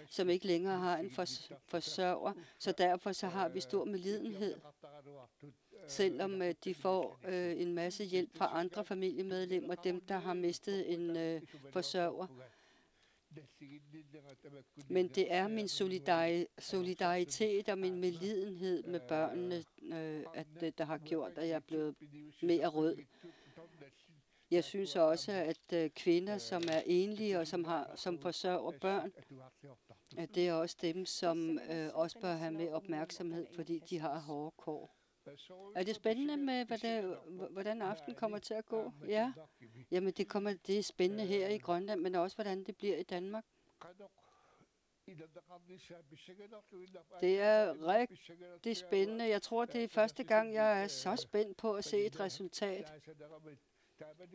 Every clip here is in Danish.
som ikke længere har en forsørger. Så derfor så har vi stor medlidenhed, selvom de får en masse hjælp fra andre familiemedlemmer, dem der har mistet en forsørger. Men det er min solidaritet og min medlidenhed med børnene, der har gjort, at jeg er blevet mere rød. Jeg synes også, at kvinder, som er enlige og som forsørger børn, at det er også dem, som også bør have mere opmærksomhed, fordi de har hårde kår. Er det spændende med, hvordan aftenen kommer til at gå? Ja. Jamen, det er spændende her i Grønland, men også hvordan det bliver i Danmark. Det er rigtig spændende. Jeg tror, det er første gang, jeg er så spændt på at se et resultat.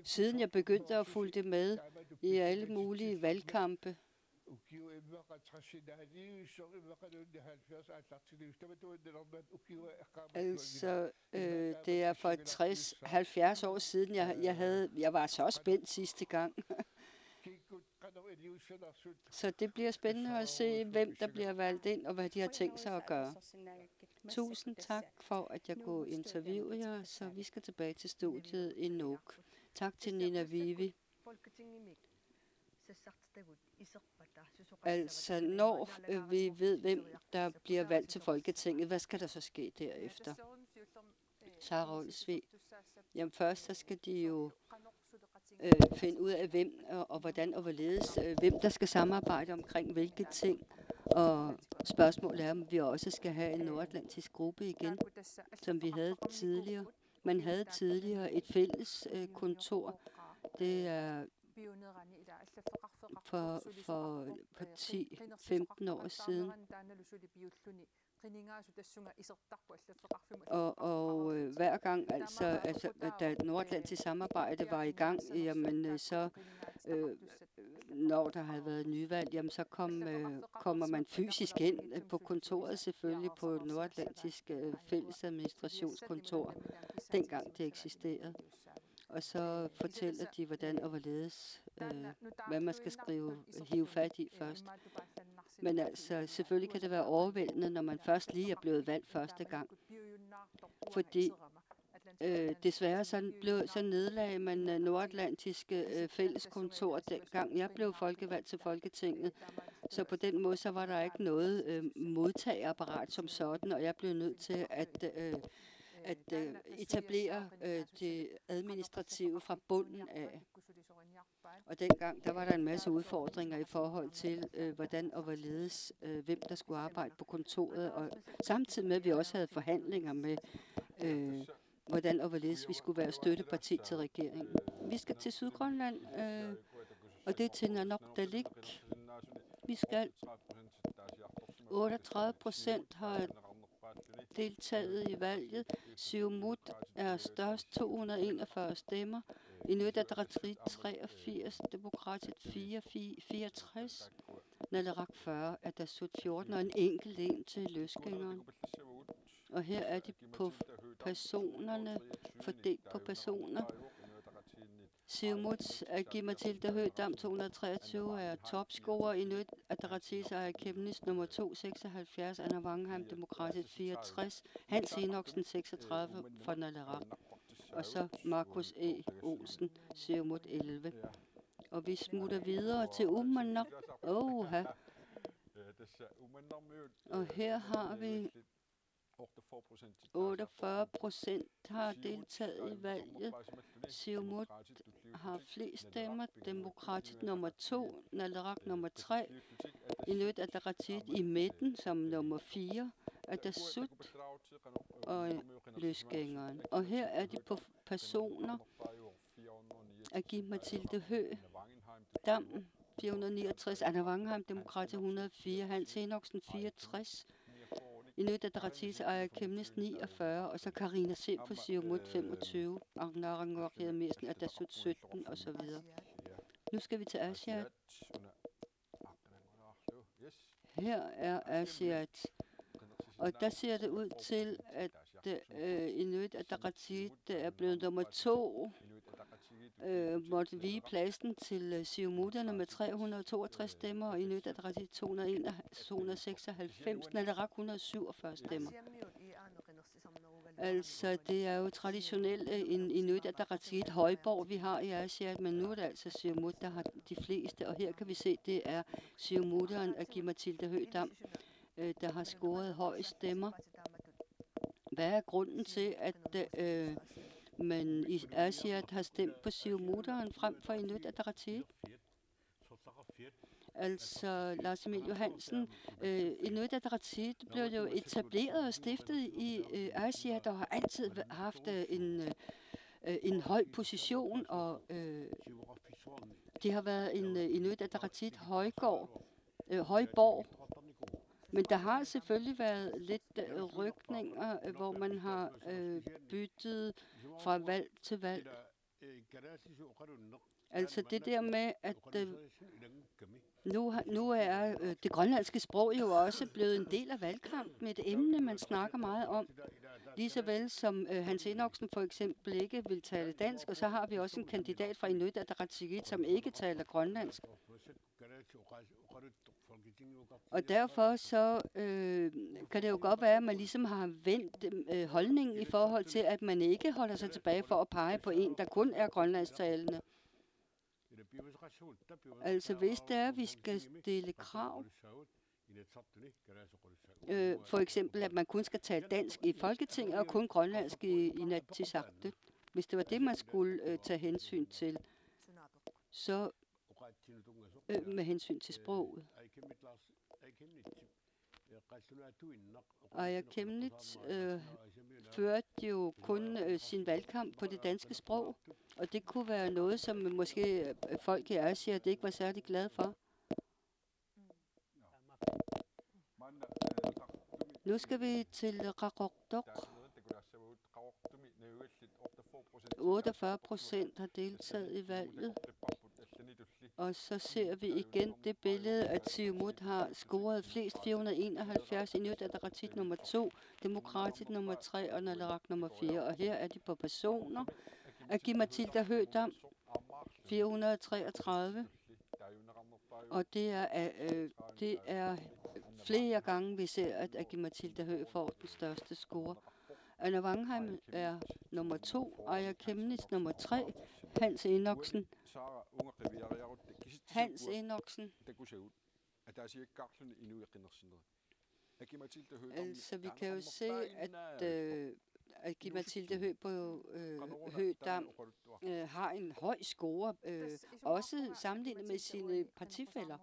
Siden jeg begyndte at følge det med i alle mulige valgkampe. Altså, det er for 60-70 år siden, jeg var så spændt sidste gang. Så det bliver spændende at se, hvem der bliver valgt ind, og hvad de har tænkt sig at gøre. Tusind tak for, at jeg kunne interviewe jer, så vi skal tilbage til studiet i Nuuk. Tak til Nina Vivi. Altså, når vi ved, hvem der bliver valgt til Folketinget, hvad skal der så ske derefter? Sara Olsvig. Jamen først, så skal de jo finde ud af, hvem og hvordan og hvorledes, hvem der skal samarbejde omkring hvilke ting. Og spørgsmålet er, om vi også skal have en nordatlantisk gruppe igen, som vi havde tidligere. Man havde tidligere et fælles kontor. Det er for 10-15 år siden. Og hver gang, da nordatlantisk samarbejde var i gang, jamen så, når der havde været nyvalg, jamen så kommer man fysisk ind på kontoret, selvfølgelig på nordatlantisk fælles administrationskontor, dengang det eksisterede. Og så fortæller de, hvordan og hvorledes, hvad man skal hive fat i først. Men altså, selvfølgelig kan det være overvældende, når man først lige er blevet valgt første gang. Fordi desværre så nedlagde man nordatlantiske fælleskontor, dengang jeg blev folkevalgt til Folketinget. Så på den måde, så var der ikke noget modtagerapparat som sådan, og jeg blev nødt til at etablere det administrative fra bunden af. Og dengang, der var der en masse udfordringer i forhold til, hvordan og hvorledes, hvem der skulle arbejde på kontoret, og samtidig med, at vi også havde forhandlinger med, hvordan og hvorledes vi skulle være støtteparti til regeringen. Vi skal til Sydgrønland, og det er til Nanortalik. Vi skal 38% har deltaget i valget. Siumut er størst, 241 stemmer. Inuit Ataqatigiit 83, Demokratiet 64, Naleraq 40, Atassut 14 og en enkelt en til løsgængeren. Og her er de på personerne, fordelt på personer. Siumuts Agi-Matilda Høgh-Dam 223 er topscorer. Inuit Ataqatigiit Aaja-Chemnitz nummer 2, 76, Anna Wangenheim Demokratiet 64, Hans Henoksen 36 for Naleraq. Og så Markus E. Olsen, Siumut 11. Og vi smutter videre til Uummannaq. Og her har vi 48% har deltaget i valget. Siumut har flest stemmer. Demokratiet nummer 2, Naleraq nummer 3, Inuit Ataqatigiit i midten som nummer 4, Atassut og løsgængeren. Og her er de på personer. Agi-Matilda Høgh-Dam 469, Anna Wangenheim Demokratiet 104, Hans Henoksen 64, Inuit Ataqatigiit Aaja-Chemnitz 49, og så Karina C. på Siumut 25, Arnarangor Hedemesen Atassut 17 og så videre. Nu skal vi til Asiat. Her er Asiat. Og der ser det ud til, at Inuit Ataqatigiit er blevet nummer 2. måtte vige pladsen til Siumutterne med 362 stemmer, og Inuit Ataqatigiit 296, Naleraq 147 stemmer. Altså, det er jo traditionelt en Inuit Ataqatigiit højborg, vi har i Aasiaat, men nu er det altså Siumut, der har de fleste, og her kan vi se, det er Siumutteren Agi-Matilda Høegh-Dam, der har scoret høje stemmer. Hvad er grunden til, at man i Aasiaat har stemt på Siumutteren frem for Inuit Ataqatigiit? Altså, Lars Emil Johansen, Inuit Ataqatigiit blev jo etableret og stiftet i Aasiaat og har altid haft en høj position, og det har været en Inuit Ataqatigiit højborg. Men der har selvfølgelig været lidt rykninger, hvor man har byttet fra valg til valg. Altså det der med, at nu er det grønlandske sprog jo også blevet en del af valgkampen, et emne, man snakker meget om. Lige så vel som Hans Enoksen for eksempel ikke vil tale dansk, og så har vi også en kandidat fra Inuit Ataqatigiit, som ikke taler grønlandsk. Og derfor så kan det jo godt være, at man ligesom har vendt holdningen i forhold til, at man ikke holder sig tilbage for at pege på en, der kun er grønlandstalende. Altså hvis det er, at vi skal stille krav, for eksempel at man kun skal tale dansk i Folketinget og kun grønlandsk i Inatsisartut. Hvis det var det, man skulle tage hensyn til, så med hensyn til sproget. Aaja-Chemnitz førte jo kun sin valgkamp på det danske sprog, og det kunne være noget, som måske folk i Aasiaat ikke var særlig glade for. Nu skal vi til Qaqortoq. 48% har deltaget i valget. Og så ser vi igen det billede, at Siumut har scoret flest 471, Inuit Ataqatigiit nummer 2, Demokratiet nummer 3 og Naleraq nummer 4. Og her er de på personer. Agi-Matilda Høegh-Dam 433. Og det er flere gange, vi ser, at Agi-Matilda Høegh får den største score. Anna Wangheim er nummer 2, Aaja-Chemnitz nummer 3, Hans Enoksen. Altså, vi kan jo se, at Agi-Matilda Høegh-Dam har en høj score, også sammenlignet med sine partifæller.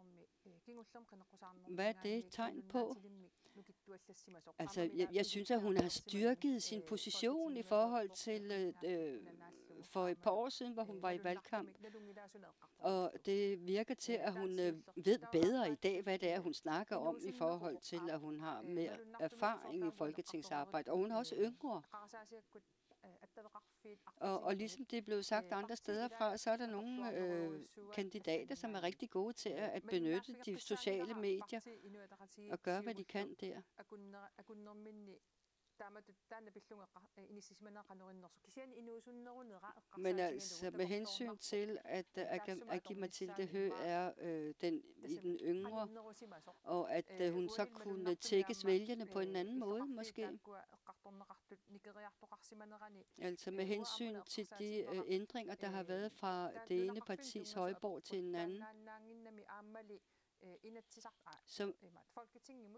Hvad er det tegn på? Altså, jeg synes, at hun har styrket sin position i forhold til for et par år siden, hvor hun var i valgkamp. Og det virker til, at hun ved bedre i dag, hvad det er, hun snakker om i forhold til, at hun har mere erfaring i folketingsarbejde. Og hun er også yngre. Og ligesom det er blevet sagt andre steder fra, så er der nogle kandidater, som er rigtig gode til at benytte de sociale medier og gøre, hvad de kan der. Men altså med hensyn til, at Agi-Matilda Høegh er den yngre, og at hun så kunne tækkes vælgerne på en anden måde måske. Altså med hensyn til de ændringer, der har været fra det ene partis højborg til en anden,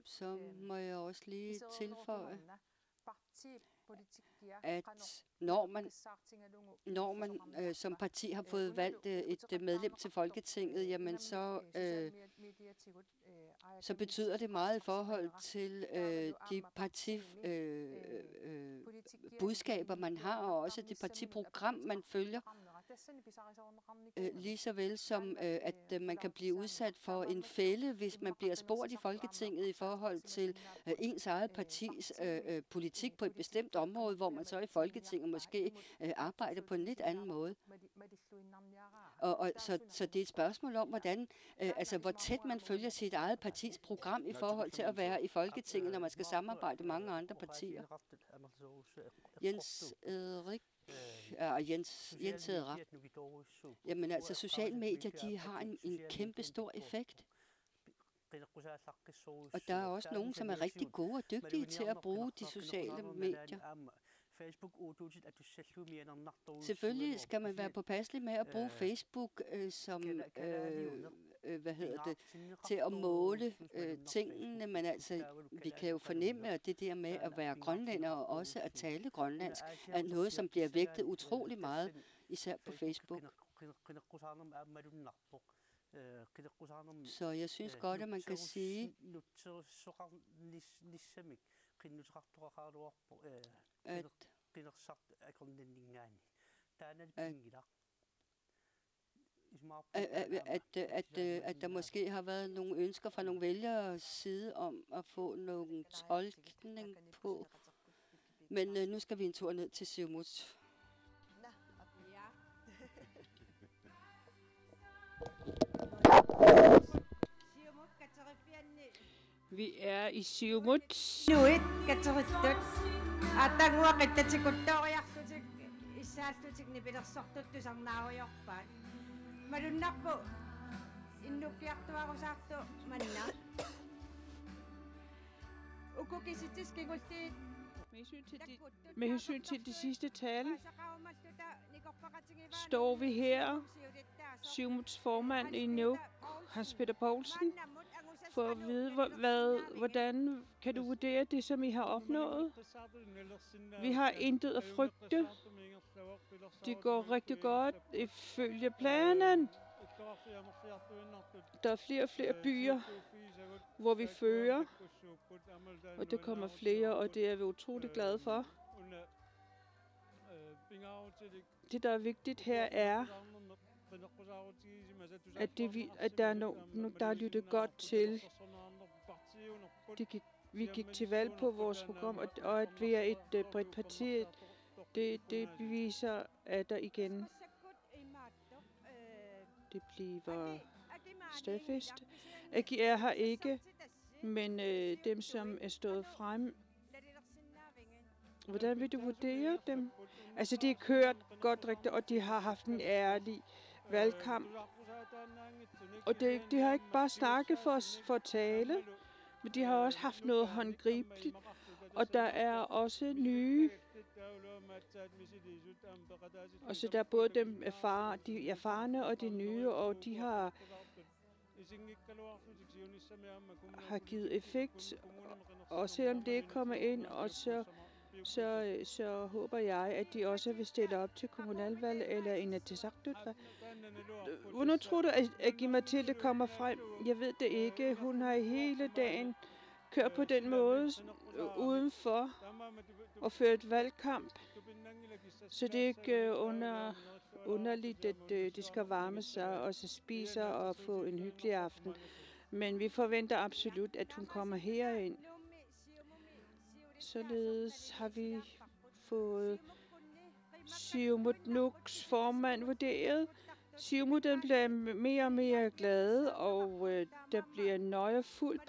så må jeg også lige tilføje, at når man som parti har fået valgt et medlem til Folketinget, jamen så betyder det meget i forhold til de budskaber, man har, og også det partiprogram, man følger. Lige så vel som, at man kan blive udsat for en fælde, hvis man bliver spurgt i Folketinget i forhold til ens eget partis politik på et bestemt område, hvor man så i Folketinget måske arbejder på en lidt anden måde. Så det er et spørgsmål om, hvordan, altså, hvor tæt man følger sit eget partis program i forhold til at være i Folketinget, når man skal samarbejde med mange andre partier. Jens Erik Jens havde ret. Jamen altså, sociale medier, de har en kæmpe stor effekt. Og der er også nogen, som er rigtig gode og dygtige til at bruge de sociale medier. Selvfølgelig skal man være påpasselig med at bruge Facebook til at måle tingene, men altså, vi kan jo fornemme, at det der med at være grønlænder og også at tale grønlandsk, er noget, som bliver vægtet utrolig meget, især på Facebook. Så jeg synes godt, at man kan sige, at der måske har været nogle ønsker fra nogle vælgeres side om at få nogle tolkning på. Men nu skal vi en tur ned til Siumut. Vi er i Siumut. Nuit katerittuk. Atanguaqittatsikuttoriartutik issaallutik nipilersortuttusarnaariorpaat. Malunnarpu innukkiartuarusaartu manna. Ukukisitiskingultiit. Med hensyn til de sidste tale, står vi her, Siumuts formand i Nuuk, Hans Peter Poulsen, for at vide, hvordan kan du vurdere det, som I har opnået? Vi har intet at frygte. Det går rigtig godt ifølge planen. Der er flere og flere byer, hvor vi fører, og der kommer flere, og det er vi utrolig glade for. Det, der er vigtigt her, er, at der er der er lyttet godt til. Vi gik til valg på vores program, og at vi er et bredt parti, det beviser, at der igen det bliver stadfæst. AGR har ikke, men dem, som er stået frem, hvordan vil du vurdere dem? Altså, de er kørt godt rigtigt, og de har haft en ærlig valgkamp. Og de har ikke bare snakket for at tale, men de har også haft noget håndgribeligt. Og der er også nye. Og så der er både de erfarne og de nye, og de har givet effekt. Og selvom det ikke kommer ind, og så håber jeg, at de også vil stille op til kommunalvalg eller Inatsisartut. Hvornår tror du, at Gitte kommer frem? Jeg ved det ikke. Hun har hele dagen kørt på den måde udenfor og ført valgkamp. Så det er ikke underligt, at de skal varme sig og så spiser og få en hyggelig aften. Men vi forventer absolut, at hun kommer herind. Således har vi fået Siumut Nuuks formand vurderet. Siumut bliver mere og mere glade, og der bliver nøje fuldt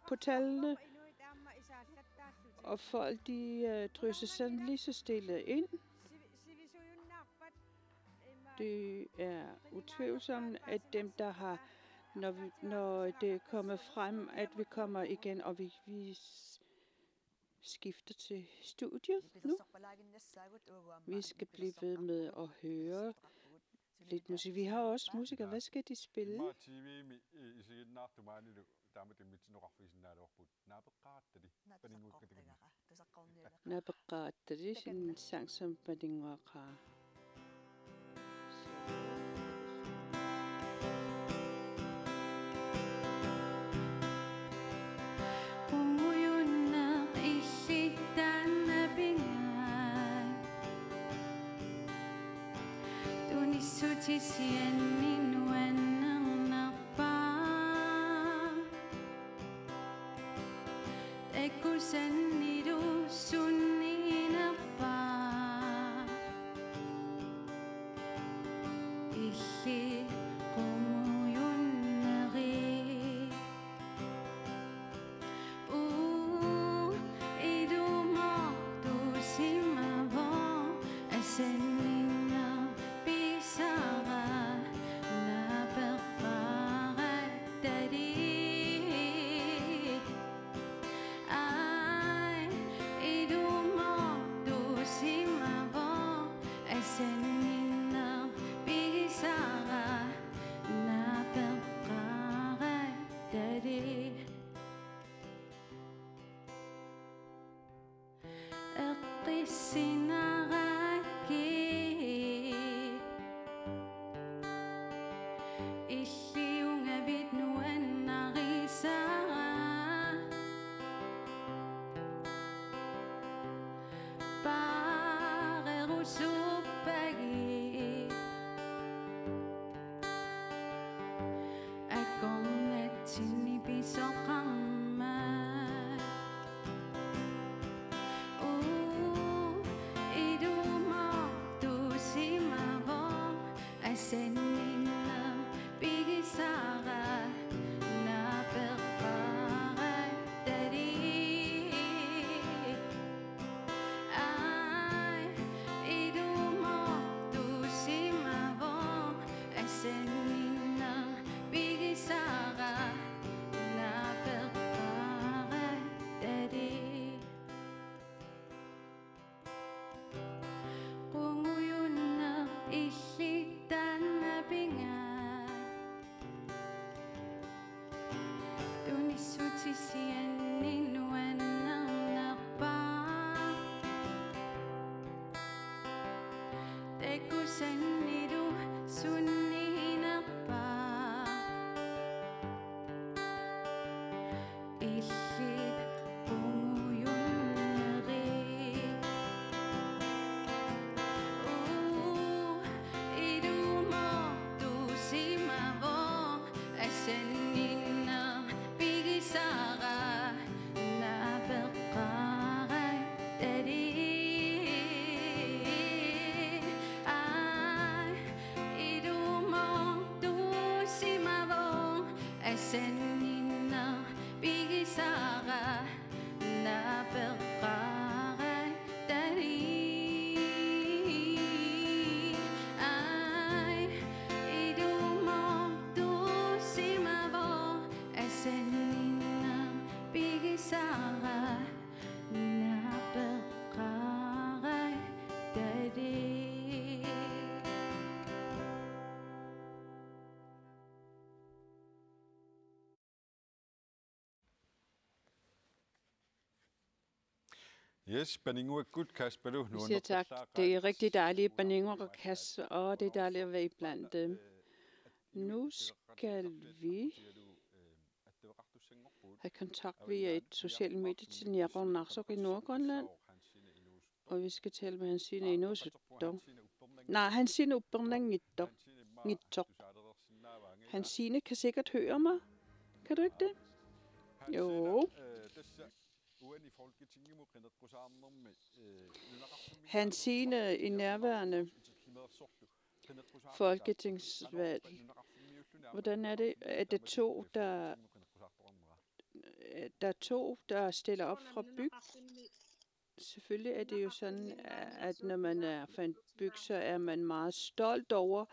på tallene. Og folk de drysser sådan lige så stille ind. Det er utvivlsomt, at dem, der har, når det er kommet frem, at vi kommer igen, og vi skifter til studiet nu. Vi skal blive ved med at høre lidt musik. Vi har også musikere. Hvad skal de spille? Nabaqaattadi, en sang som Badingwaka. Sutisianin wenang napa Ekusannidu sunni napa Illi qumuyun nari idu maqtu simava asen supagi akong natsinipisokangman idumoktu simavong aseninang pigisara na perparat dari ay idumoktu simavong aseninang pigisara na perparat dari Punguyun na isitan na bingat Tunisut sisiyan ninuan ng napa Tekusan niru sunni na pa Isit punguyun na rin idumoktu simavong aseninang pigisara na berkarat dari ay idumoktu simavong aseninang pigisara na berkarat dari ay idumoktu simavong aseninang pigisara na berkarat dari Yes, Baninguakut, Kasper, du. Vi siger tak. Det er rigtig dejligt, Baningo og Kas, og det er dejligt at være iblandt dem. Nu skal vi have kontakt via et socialt medie til Njaron Narsok i Nordgrønland, og vi skal tale med Hansine Inusuttong. Nej, Hansine Uppernang Nittok. Hansine kan sikkert høre mig. Kan du ikke det? Jo. Hansine i nærværende folketingsvalg. Hvordan er det? Er det to, der stiller op fra byg? Selvfølgelig er det jo sådan, at når man er fra en byg, så er man meget stolt over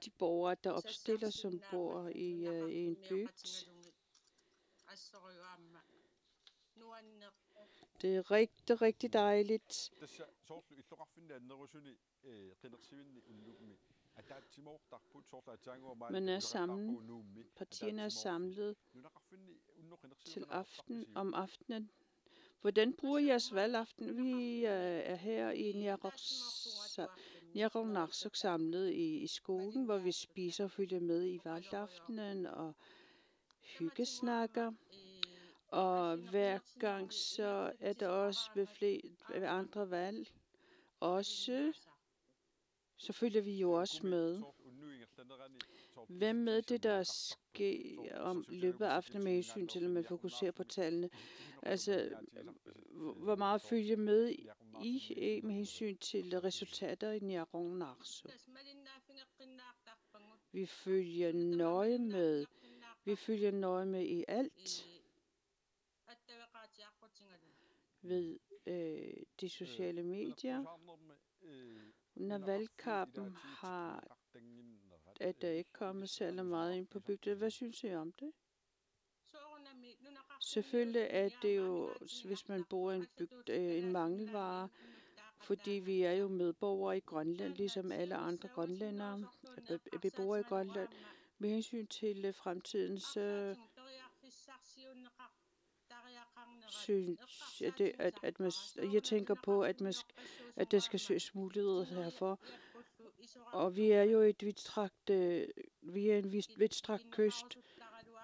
de borgere, der opstiller, som bor i en bygd. Det er rigtig, rigtig dejligt. Man er sammen. Partierne er samlet til om aftenen. Hvordan bruger jeres valgaften? Vi er her i Njaron Narsok samlet i skolen, hvor vi spiser og følger med i valgaftenen og hyggesnakker. Og hver gang så er der også ved andre valg. Også så følger vi jo også med. Hvem med det, der sker om løbet af aftenen med hensyn til, at man fokuserer på tallene? Altså, hvor meget følger med i med hensyn til resultater i Njaron Narsok? Vi følger nøje med i alt. Ved de sociale medier. Under valgkampen er der ikke kommet særlig meget ind på bygden. Hvad synes I om det? Selvfølgelig er det jo, hvis man bor i en bygd, en mangelvare, fordi vi er jo medborgere i Grønland, ligesom alle andre grønlændere, beboere i Grønland. Med hensyn til fremtiden, så synes jeg tænker på, at der skal søges muligheder herfor. Og vi er jo et vidtstrakt kyst,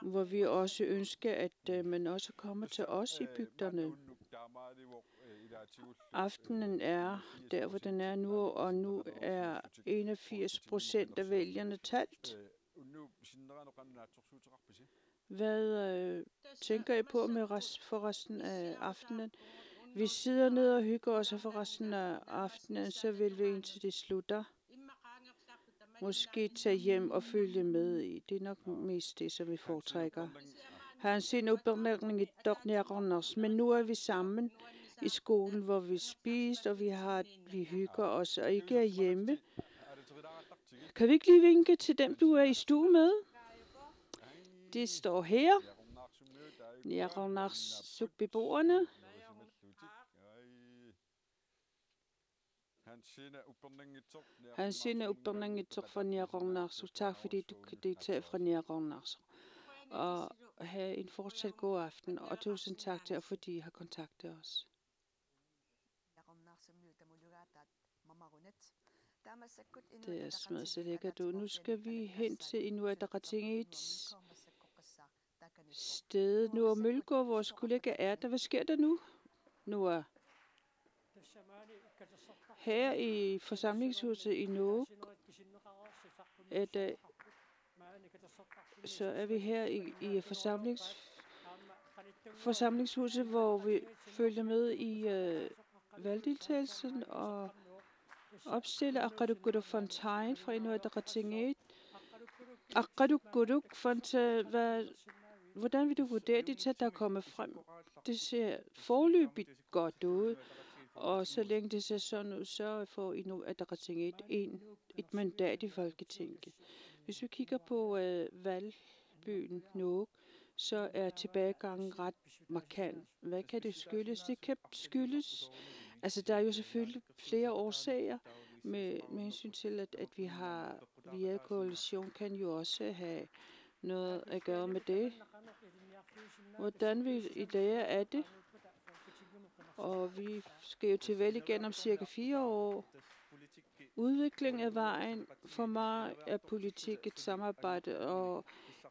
hvor vi også ønsker, at man også kommer til os i bygderne. Aftenen er der, hvor den er nu, og nu er 81% af vælgerne talt. Hvad tænker I på med for resten af aftenen? Vi sidder ned og hygger os, og for resten af aftenen, så vil vi indtil det slutter. Måske tage hjem og følge med i. Det er nok mest det, som vi foretrækker. Han siger nu bemærkning i Dornjeronders, men nu er vi sammen i skolen, hvor vi spiser, og vi hygger os, og ikke er hjemme. Kan vi ikke lige vinke til dem, du er i stue med? De står her. Njeronders subbeboerne. Han siger uppernang i tog fra Njeronders, så tak fordi du kan deltage fra Njeronders. Og have en fortsat god aften, og tusind tak til jer, fordi I har kontaktet os. Det er smadret så lækkert. Nu skal vi hen til Inuit Ataqatigiits sted. Nu er Mølgaard, vores kollega, er der. Hvad sker der nu? Nu er her i forsamlingshuset i Nuuk, så er vi her i forsamlingshuset, hvor vi følger med i valgdeltagelsen og opstiller Aqarukkuruk Fontaine fra Inuit Ataqatigiit. Aqarukkuruk Fontaine, hvordan vil du vurdere det til, at der er kommet frem? Det ser foreløbigt godt ud, og så længe det ser sådan ud, så får Inuit Ataqatigiit et mandat i Folketinget. Hvis vi kigger på valgbyen Nuuk, så er tilbagegangen ret markant. Hvad kan det skyldes? Det kan skyldes, altså der er jo selvfølgelig flere årsager med hensyn til, at vi er koalition, kan jo også have noget at gøre med det. Hvordan vi i dag er det? Og vi skal jo til valg igen om cirka 4 år. Udvikling af vejen. For mig er politik et samarbejde, og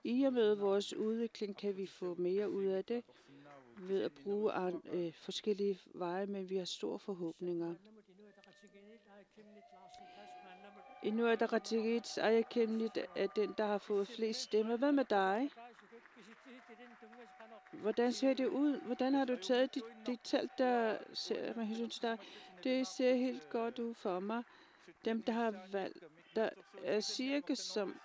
i og med vores udvikling kan vi få mere ud af det ved at bruge forskellige veje, men vi har store forhåbninger. Inuit Ataqatigiits Ayakimmit er den, der har fået flest stemmer. Hvad med dig? Hvordan ser det ud? Hvordan har du taget dit tal, der ser med hensyn til dig? Det ser helt godt ud for mig. Dem, der har valgt, der er cirka som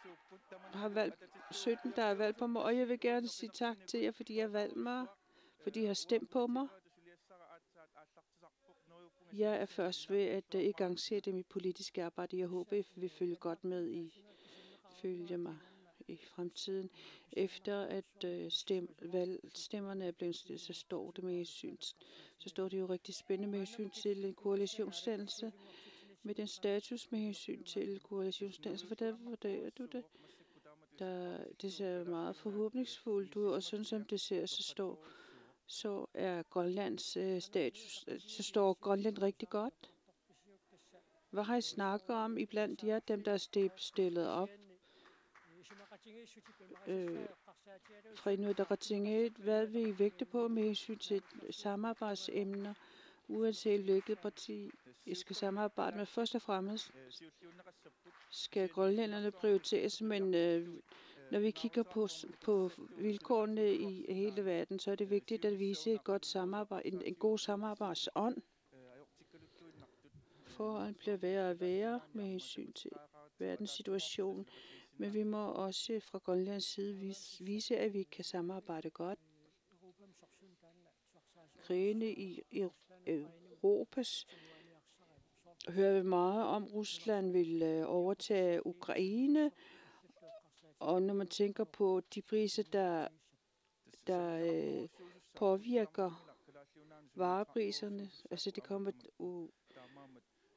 har valgt 17, der har valgt på mig, og jeg vil gerne sige tak til jer, fordi I har valgt mig, fordi I har stemt på mig. Jeg er først ved at igangsætte mit politiske arbejde. Jeg håber, I vil følge godt med følge mig i fremtiden. Efter at stemmerne er blevet stillet, så står det jo rigtig spændende med hensyn til en koalitionsdannelse. Med den status med hensyn til koalitionsdannelse. Hvordan vurderer du det? Det ser meget forhåbningsfuldt ud, og sådan som det ser, så er Grønlands status, så står Grønland rigtig godt. Hvad har I snakket om iblandt jer, dem der er stillet op fra Inuit Ataqatigiit? Hvad vil I vægte på med hensyn til samarbejdsemner, uanset hvilket parti I skal samarbejde med? Først og fremmest skal grønlænderne prioriteres, men når vi kigger på vilkårene i hele verden, så er det vigtigt at vise et godt samarbejde, en god samarbejdsånd. Forholdene bliver værre og værre med hensyn til verdens situation, men vi må også fra Grønlands side vise, at vi kan samarbejde godt. Krigene i Europas hører vi meget om. Rusland vil overtage Ukraine, og når man tænker på de priser, der påvirker varepriserne, altså det kommer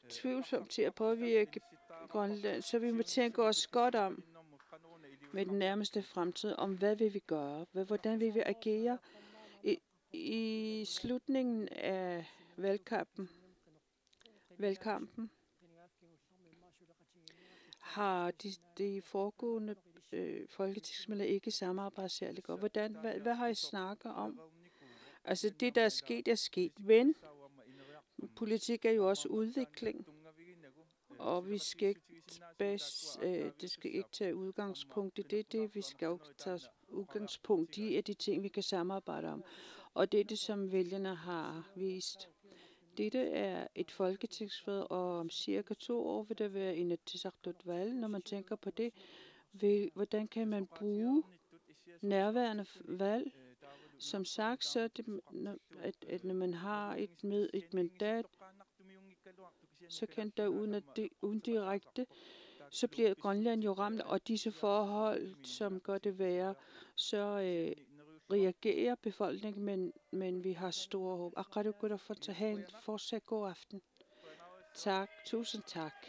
tvivlsomt til at påvirke Grønland, så vi må tænke os godt om med den nærmeste fremtid, om hvad vil vi gøre, hvordan vil vi agere i slutningen af valgkampen har de foregående folketingsmedlemmer ikke samarbejdet særlig godt. Hvad har I snakket om? Altså det, der er sket, men politik er jo også udvikling, og vi skal ikke det skal ikke tage udgangspunkt i det. Vi skal jo tage udgangspunkt i de ting, vi kan samarbejde om. Og det er det, som vælgerne har vist. Dette er et folketingsvalg, og om cirka 2 år vil der være en Inatsisartut-valg. Når man tænker på det, hvordan kan man bruge nærværende valg? Som sagt, så er det, at når man har et mandat, så kan der uden direkte, så bliver Grønland jo ramt, og disse forhold, som gør det værre, så reagerer befolkningen, men vi har store håb. Akkurat for at have en fortsat god aften. Tak. Tusind tak.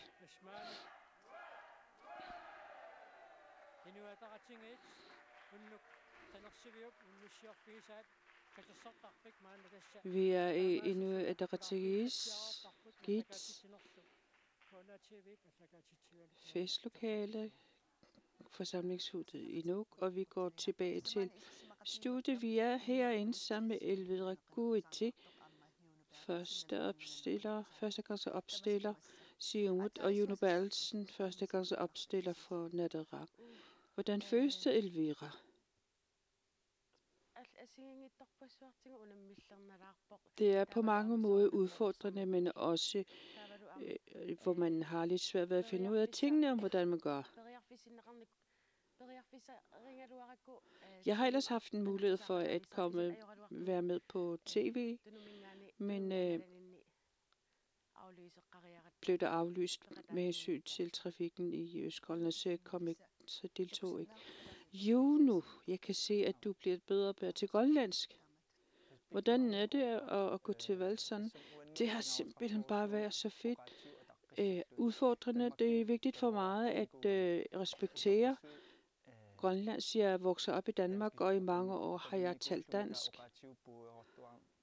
Vi er i Inuit Ataqatigiis festlokale, forsamlingshuset i Nuuk, og vi går tilbage til studiet. Vi er herinde sammen med Elvira Guiti, førstegangs opstiller Siumut, og Juno Bertelsen, førstegangs opstiller for Nattara. Hvordan føles det, Elvira? Det er på mange måder udfordrende, men også hvor man har lidt svært ved at finde ud af tingene om, hvordan man gør. Jeg har ellers haft en mulighed for at være med på tv, men blev der aflyst med hensyn til trafikken i Østgrønland, så deltog ikke. Juno, jeg kan se, at du bliver bedre og bedre til grønlandsk. Hvordan er det at gå til valg sådan? Det har simpelthen bare været så fedt. Udfordrende, det er vigtigt for mig at respektere grønlandsk. Jeg vokser op i Danmark, og i mange år har jeg talt dansk.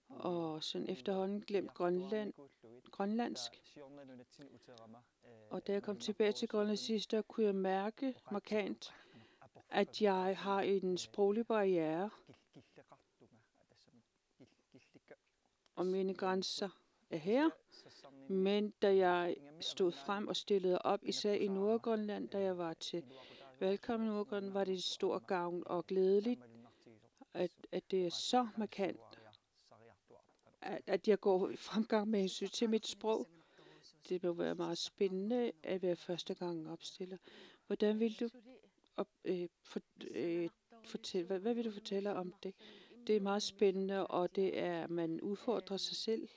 Og sådan efterhånden glemt grønlandsk. Og da jeg kom tilbage til Grønland sidste, kunne jeg mærke markant, at jeg har en sproglig barriere, og mine grænser er her. Men da jeg stod frem og stillede op, især i Nordgrønland, da jeg var til valgkamp i Nordgrønland, var det et stort gavn og glædeligt, at det er så markant, at jeg går i fremgang med hensyn til mit sprog. Det må være meget spændende at være første gang opstiller. Hvordan vil du fortælle, hvad vil du fortælle om det? Det er meget spændende, og det er, man udfordrer sig selv.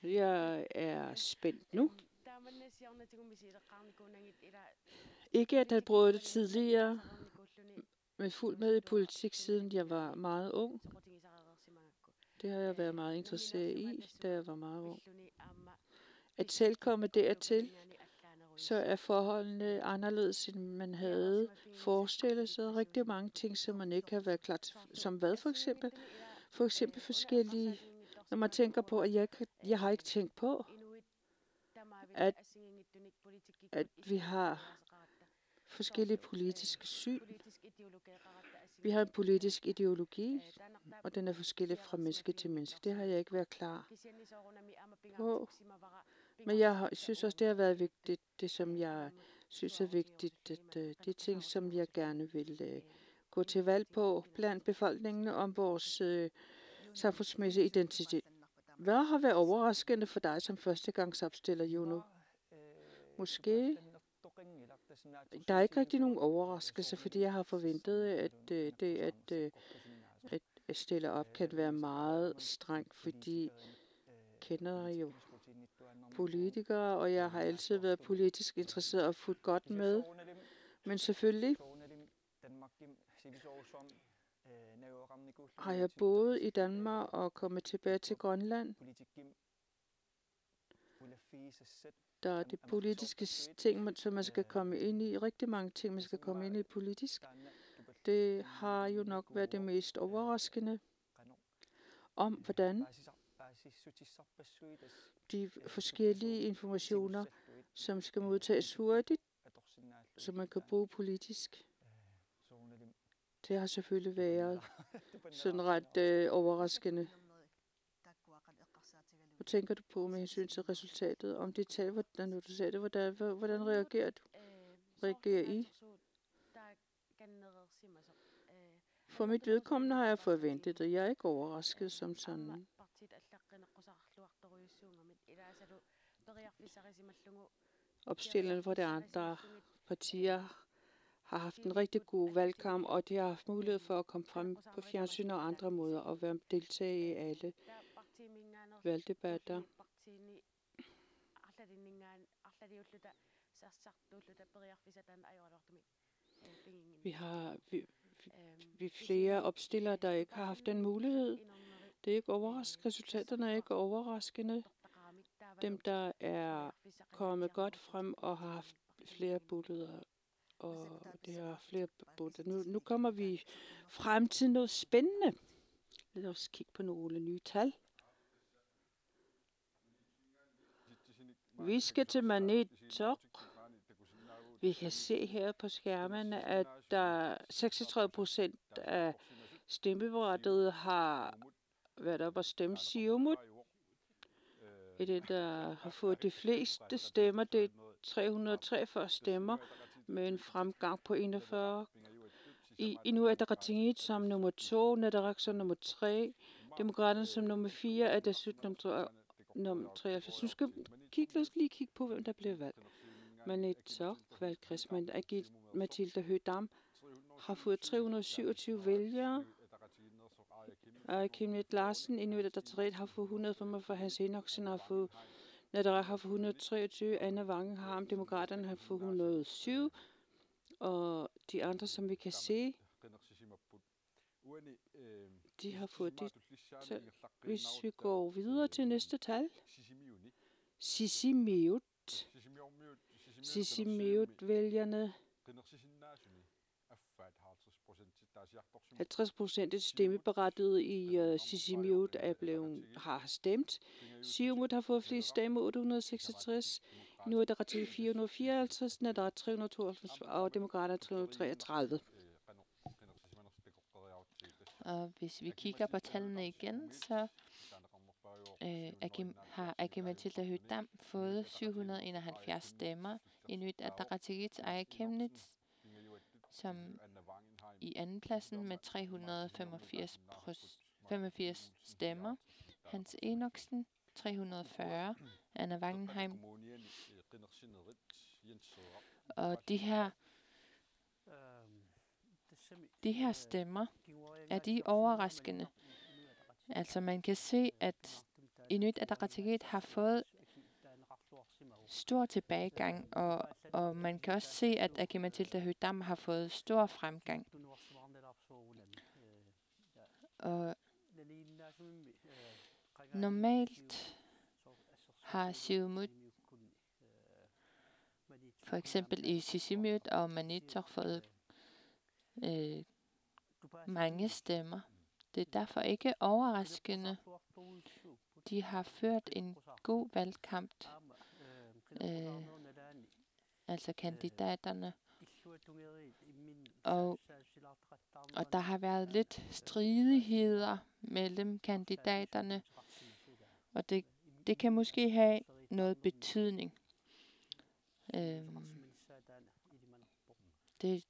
Jeg er spændt nu. Ikke at have prøvet det tidligere, men fuldt med i politik, siden jeg var meget ung. Det har jeg været meget interesseret i, da jeg var meget ung. At selv komme dertil, så er forholdene anderledes, end man havde forestillet sig. Rigtig mange ting, som man ikke har været klar til. Som hvad for eksempel? For eksempel forskellige, når man tænker på, at jeg har ikke tænkt på, at vi har forskellige politiske syn. Vi har en politisk ideologi, og den er forskellig fra menneske til menneske. Det har jeg ikke været klar på. Men jeg synes også, det har været vigtigt, det som jeg synes er vigtigt, at de ting, som jeg gerne vil gå til valg på blandt befolkningen om vores samfundsmæssige identitet. Hvad har været overraskende for dig som førstegangsopstiller, Juno? Måske. Der er ikke rigtig nogen overraskelse, fordi jeg har forventet, at stille op kan være meget strengt, fordi kender jo politikere, og jeg har altid været politisk interesseret og fulgt godt med. Men selvfølgelig har jeg boet i Danmark og kommet tilbage til Grønland. Der er det politiske ting, som man skal komme ind i. Rigtig mange ting, man skal komme ind i politisk. Det har jo nok været det mest overraskende om, hvordan de forskellige informationer, som skal modtages hurtigt, som man kan bruge politisk. Det har selvfølgelig været sådan ret overraskende. tænker du på med hensyn til resultatet? Om det tal, hvordan du sagde det, hvordan reagerer du? Reagerer I? For mit vedkommende har jeg forventet det. Jeg er ikke overrasket som sådan. Opstillerne for de andre partier har haft en rigtig god valgkamp, og de har haft mulighed for at komme frem på fjernsyn og andre måder og deltage i alle valgdebatter. Vi flere opstillere, der ikke har haft den mulighed. Det er ikke overraskende. Resultaterne er ikke overraskende. Dem, der er kommet godt frem og har haft flere billeder, og det har flere billeder. Nu kommer vi frem til noget spændende. Lad os kigge på nogle nye tal. Vi skal til Maniitsoq. Vi kan se her på skærmen, at der 36% af stemmeberettigede har været op og stemme Siumut. Det, der har fået de fleste stemmer, det er 343 stemmer med en fremgang på 41. Inuit Ataqatigiit som nummer 2, Nadaraq som nummer 3, Demokraterne som nummer 4, er desuden nummer 93. Nu skal lad os lige kigge på, hvem der blev valgt. Maniitsoq valgkreds, Mathilda Høgh-Dam har fået 327 vælgere. Aakim Larsen, Inuit Ataqatigiit har fået 145, Hans Enoksen har fået, Nadaraq har fået 123, Anna Wangenharm, Demokraterne har fået 107, og de andre, som vi kan se, de har fået det tal. Hvis vi går videre til næste tal. Sisimiut-vælgerne. 50% af stemmeberettigede i Sisimiut har stemt. Siumut har fået flest stemmer, 866. Inuit Ataqatigiit 454, Nadaraq 392 og Demokraterne 333. Og hvis vi kigger på tallene igen, så har Aakim-Mathilda Høgh-Dam fået 771 stemmer. Inuit Ataqatigiits Aakim-Nits, som i anden pladsen med 385 stemmer. Hans Enoksen 340, Anna Wangenheim. Og de her stemmer, er de overraskende? Altså man kan se, at Inuit Ataqatigiit har fået stor tilbagegang, og man kan også se, at Aakim-Mathilda Høgh-Dam har fået stor fremgang. Og normalt har Siumut for eksempel i Sisimiut og Maniitsoq fået mange stemmer. Det er derfor ikke overraskende. De har ført en god valgkamp, altså kandidaterne. Og der har været lidt stridigheder mellem kandidaterne, og det kan måske have noget betydning. Det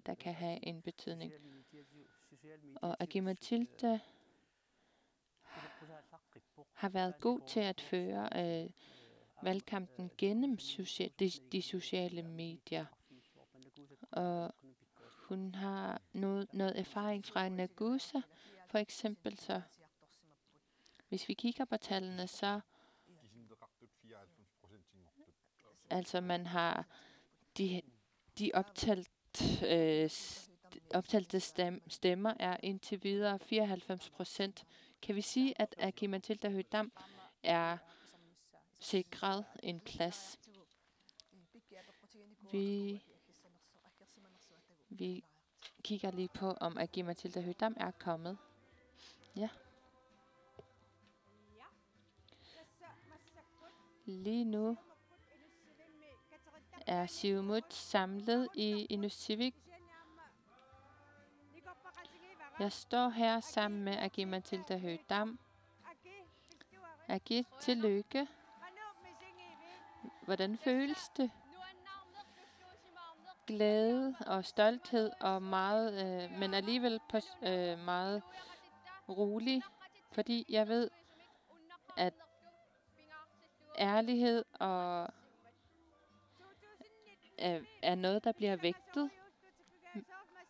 der kan have en betydning. Og Aakim-Mathilda har været god til at føre valgkampen gennem de sociale medier. Og hun har noget erfaring fra Nagusa, for eksempel. Så hvis vi kigger på tallene, så altså man har de optalte stemmer er indtil videre 94%. Kan vi sige, at Aakim-Mathilda Høgh-Dam er sikret en plads? Vi kigger lige på, om Aakim-Mathilda Høgh-Dam er kommet. Ja. Lige nu er Siumut samlet i Inussivik. Jeg står her sammen med Aakim-Mathilda Høgh-Dam. Agi, tillykke. Hvordan føles det? Glæde og stolthed og meget, men alligevel meget rolig, fordi jeg ved, at ærlighed og er noget, der bliver vægtet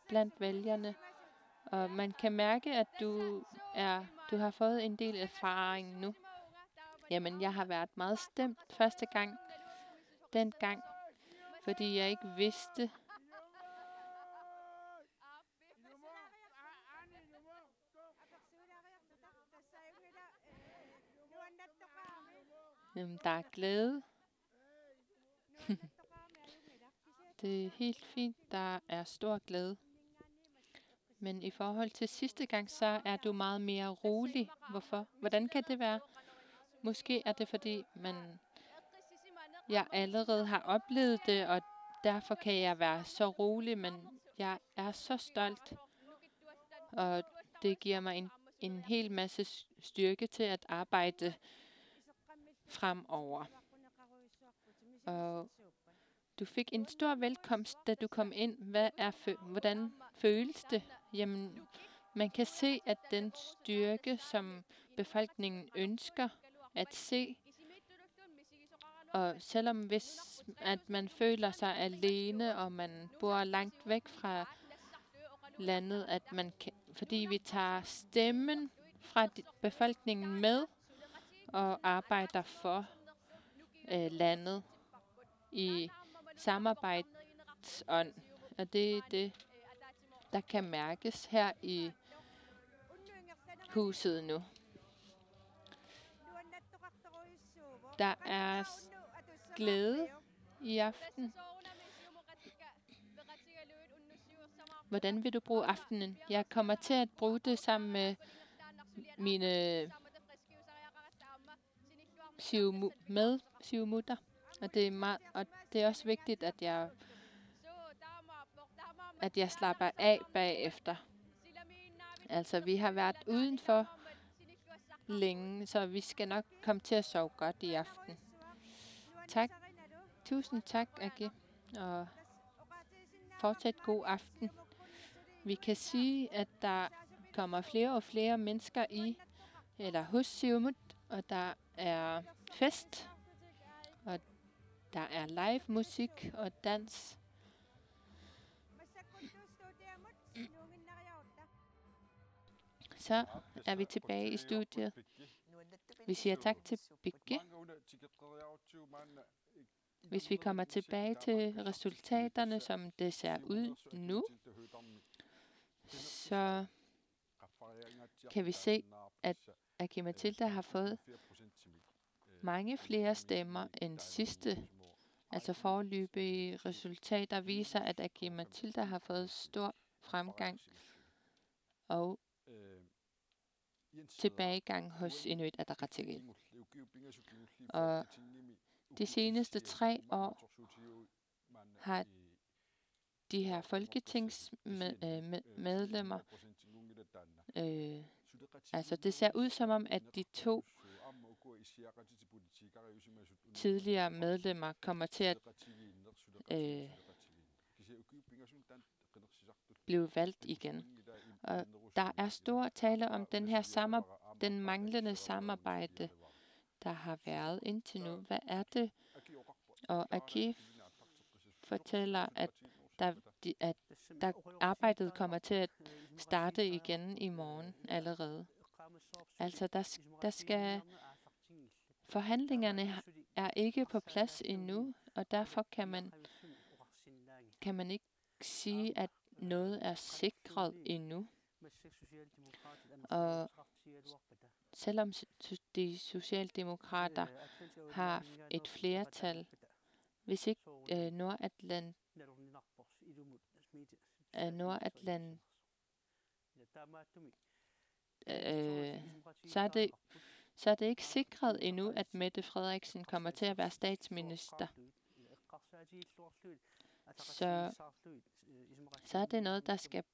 blandt vælgerne. Og man kan mærke, at du har fået en del erfaring nu. Jamen, jeg har været meget stemt første gang, dengang, fordi jeg ikke vidste, der er glæde. Det er helt fint, der er stor glæde. Men i forhold til sidste gang, så er du meget mere rolig. Hvorfor? Hvordan kan det være? Måske er det, fordi jeg allerede har oplevet det, og derfor kan jeg være så rolig, men jeg er så stolt. Og det giver mig en hel masse styrke til at arbejde fremover. Og du fik en stor velkomst, da du kom ind. Hvordan føles det? Jamen, man kan se, at den styrke, som befolkningen ønsker at se, og selvom at man føler sig alene, og man bor langt væk fra landet, at fordi vi tager stemmen fra befolkningen med, og arbejder for landet i samarbejdsånd. Og det er det, der kan mærkes her i huset nu. Der er glæde i aften. Hvordan vil du bruge aftenen? Jeg kommer til at bruge det sammen med mine siumutter. Og det er også vigtigt, at jeg slapper af bagefter. Altså, vi har været udenfor længe, så vi skal nok komme til at sove godt i aften. Tak. Tusind tak, Agi. Og fortsat god aften. Vi kan sige, at der kommer flere og flere mennesker hos Siumut, og der er fest, og der er live musik og dans. Så er vi tilbage i studiet. Vi siger tak til Bigge. Hvis vi kommer tilbage til resultaterne, som det ser ud nu, så kan vi se, at Aki-Matilda har fået mange flere stemmer end sidste. Altså foreløbige resultater viser, at Aki-Matilda har fået stor fremgang og tilbagegang hos Inuit Ataqatigiit. Og de seneste 3 år har de her folketingsmedlemmer, altså det ser ud som om, at de 2 tidligere medlemmer kommer til at blive valgt igen. Og der er stor tale om den manglende samarbejde, der har været indtil nu. Hvad er det? Og Aki fortæller, at arbejdet kommer til at starte igen i morgen allerede. Altså, der skal forhandlingerne er ikke på plads endnu, og derfor kan man ikke sige, at noget er sikret endnu. Og selvom de socialdemokrater har et flertal, hvis ikke Nordatlant så er det ikke sikret endnu, at Mette Frederiksen kommer til at være statsminister. Så er det noget, der skal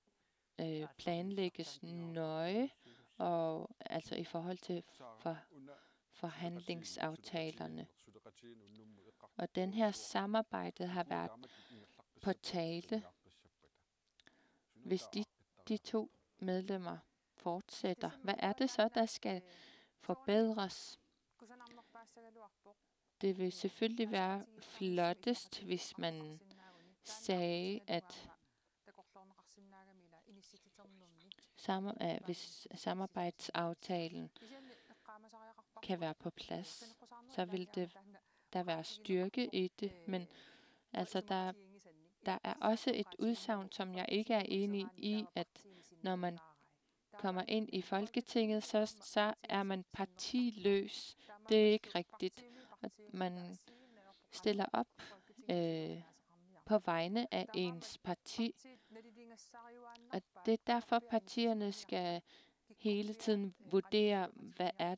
planlægges nøje, og altså i forhold til forhandlingsaftalerne. Og den her samarbejde har været på tale. Hvis de to medlemmer fortsætter, hvad er det så, der skal forbedres? Det vil selvfølgelig være flottest, hvis man sagde, at hvis samarbejdsaftalen kan være på plads, så vil der være styrke i det. Men altså, der er også et udsagn, som jeg ikke er enig i, at når man kommer ind i Folketinget, så er man partiløs. Det er ikke rigtigt. At man stiller op på vegne af ens parti. Og det er derfor, partierne skal hele tiden vurdere,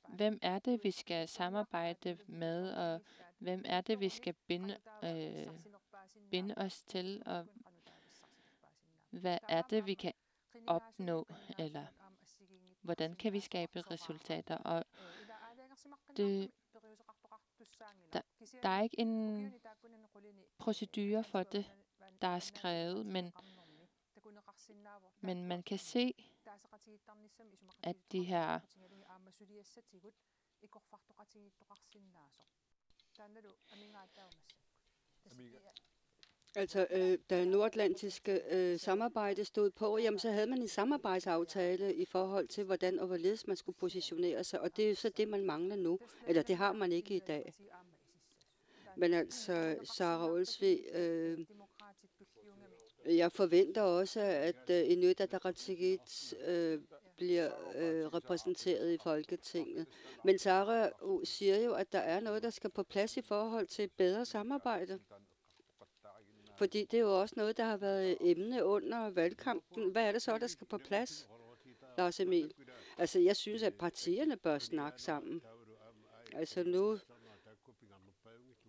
hvem er det, vi skal samarbejde med, og hvem er det, vi skal binde os til, og hvad er det, vi kan opnå, eller hvordan kan vi skabe resultater. Og der er ikke en procedure for det, der er skrevet, men man kan se, at de her Altså, da nordatlantiske samarbejde stod på, jamen, så havde man en samarbejdsaftale i forhold til, hvordan og hvorledes man skulle positionere sig, og det er så det, man mangler nu. Eller det har man ikke i dag. Men altså, Sara Olsvig, jeg forventer også, at Inuit Ataqatigiit bliver repræsenteret i Folketinget. Men Sara siger jo, at der er noget, der skal på plads i forhold til bedre samarbejde. Fordi det er jo også noget, der har været emne under valgkampen. Hvad er det så, der skal på plads, Lars Emil? Altså, jeg synes, at partierne bør snakke sammen. Altså nu,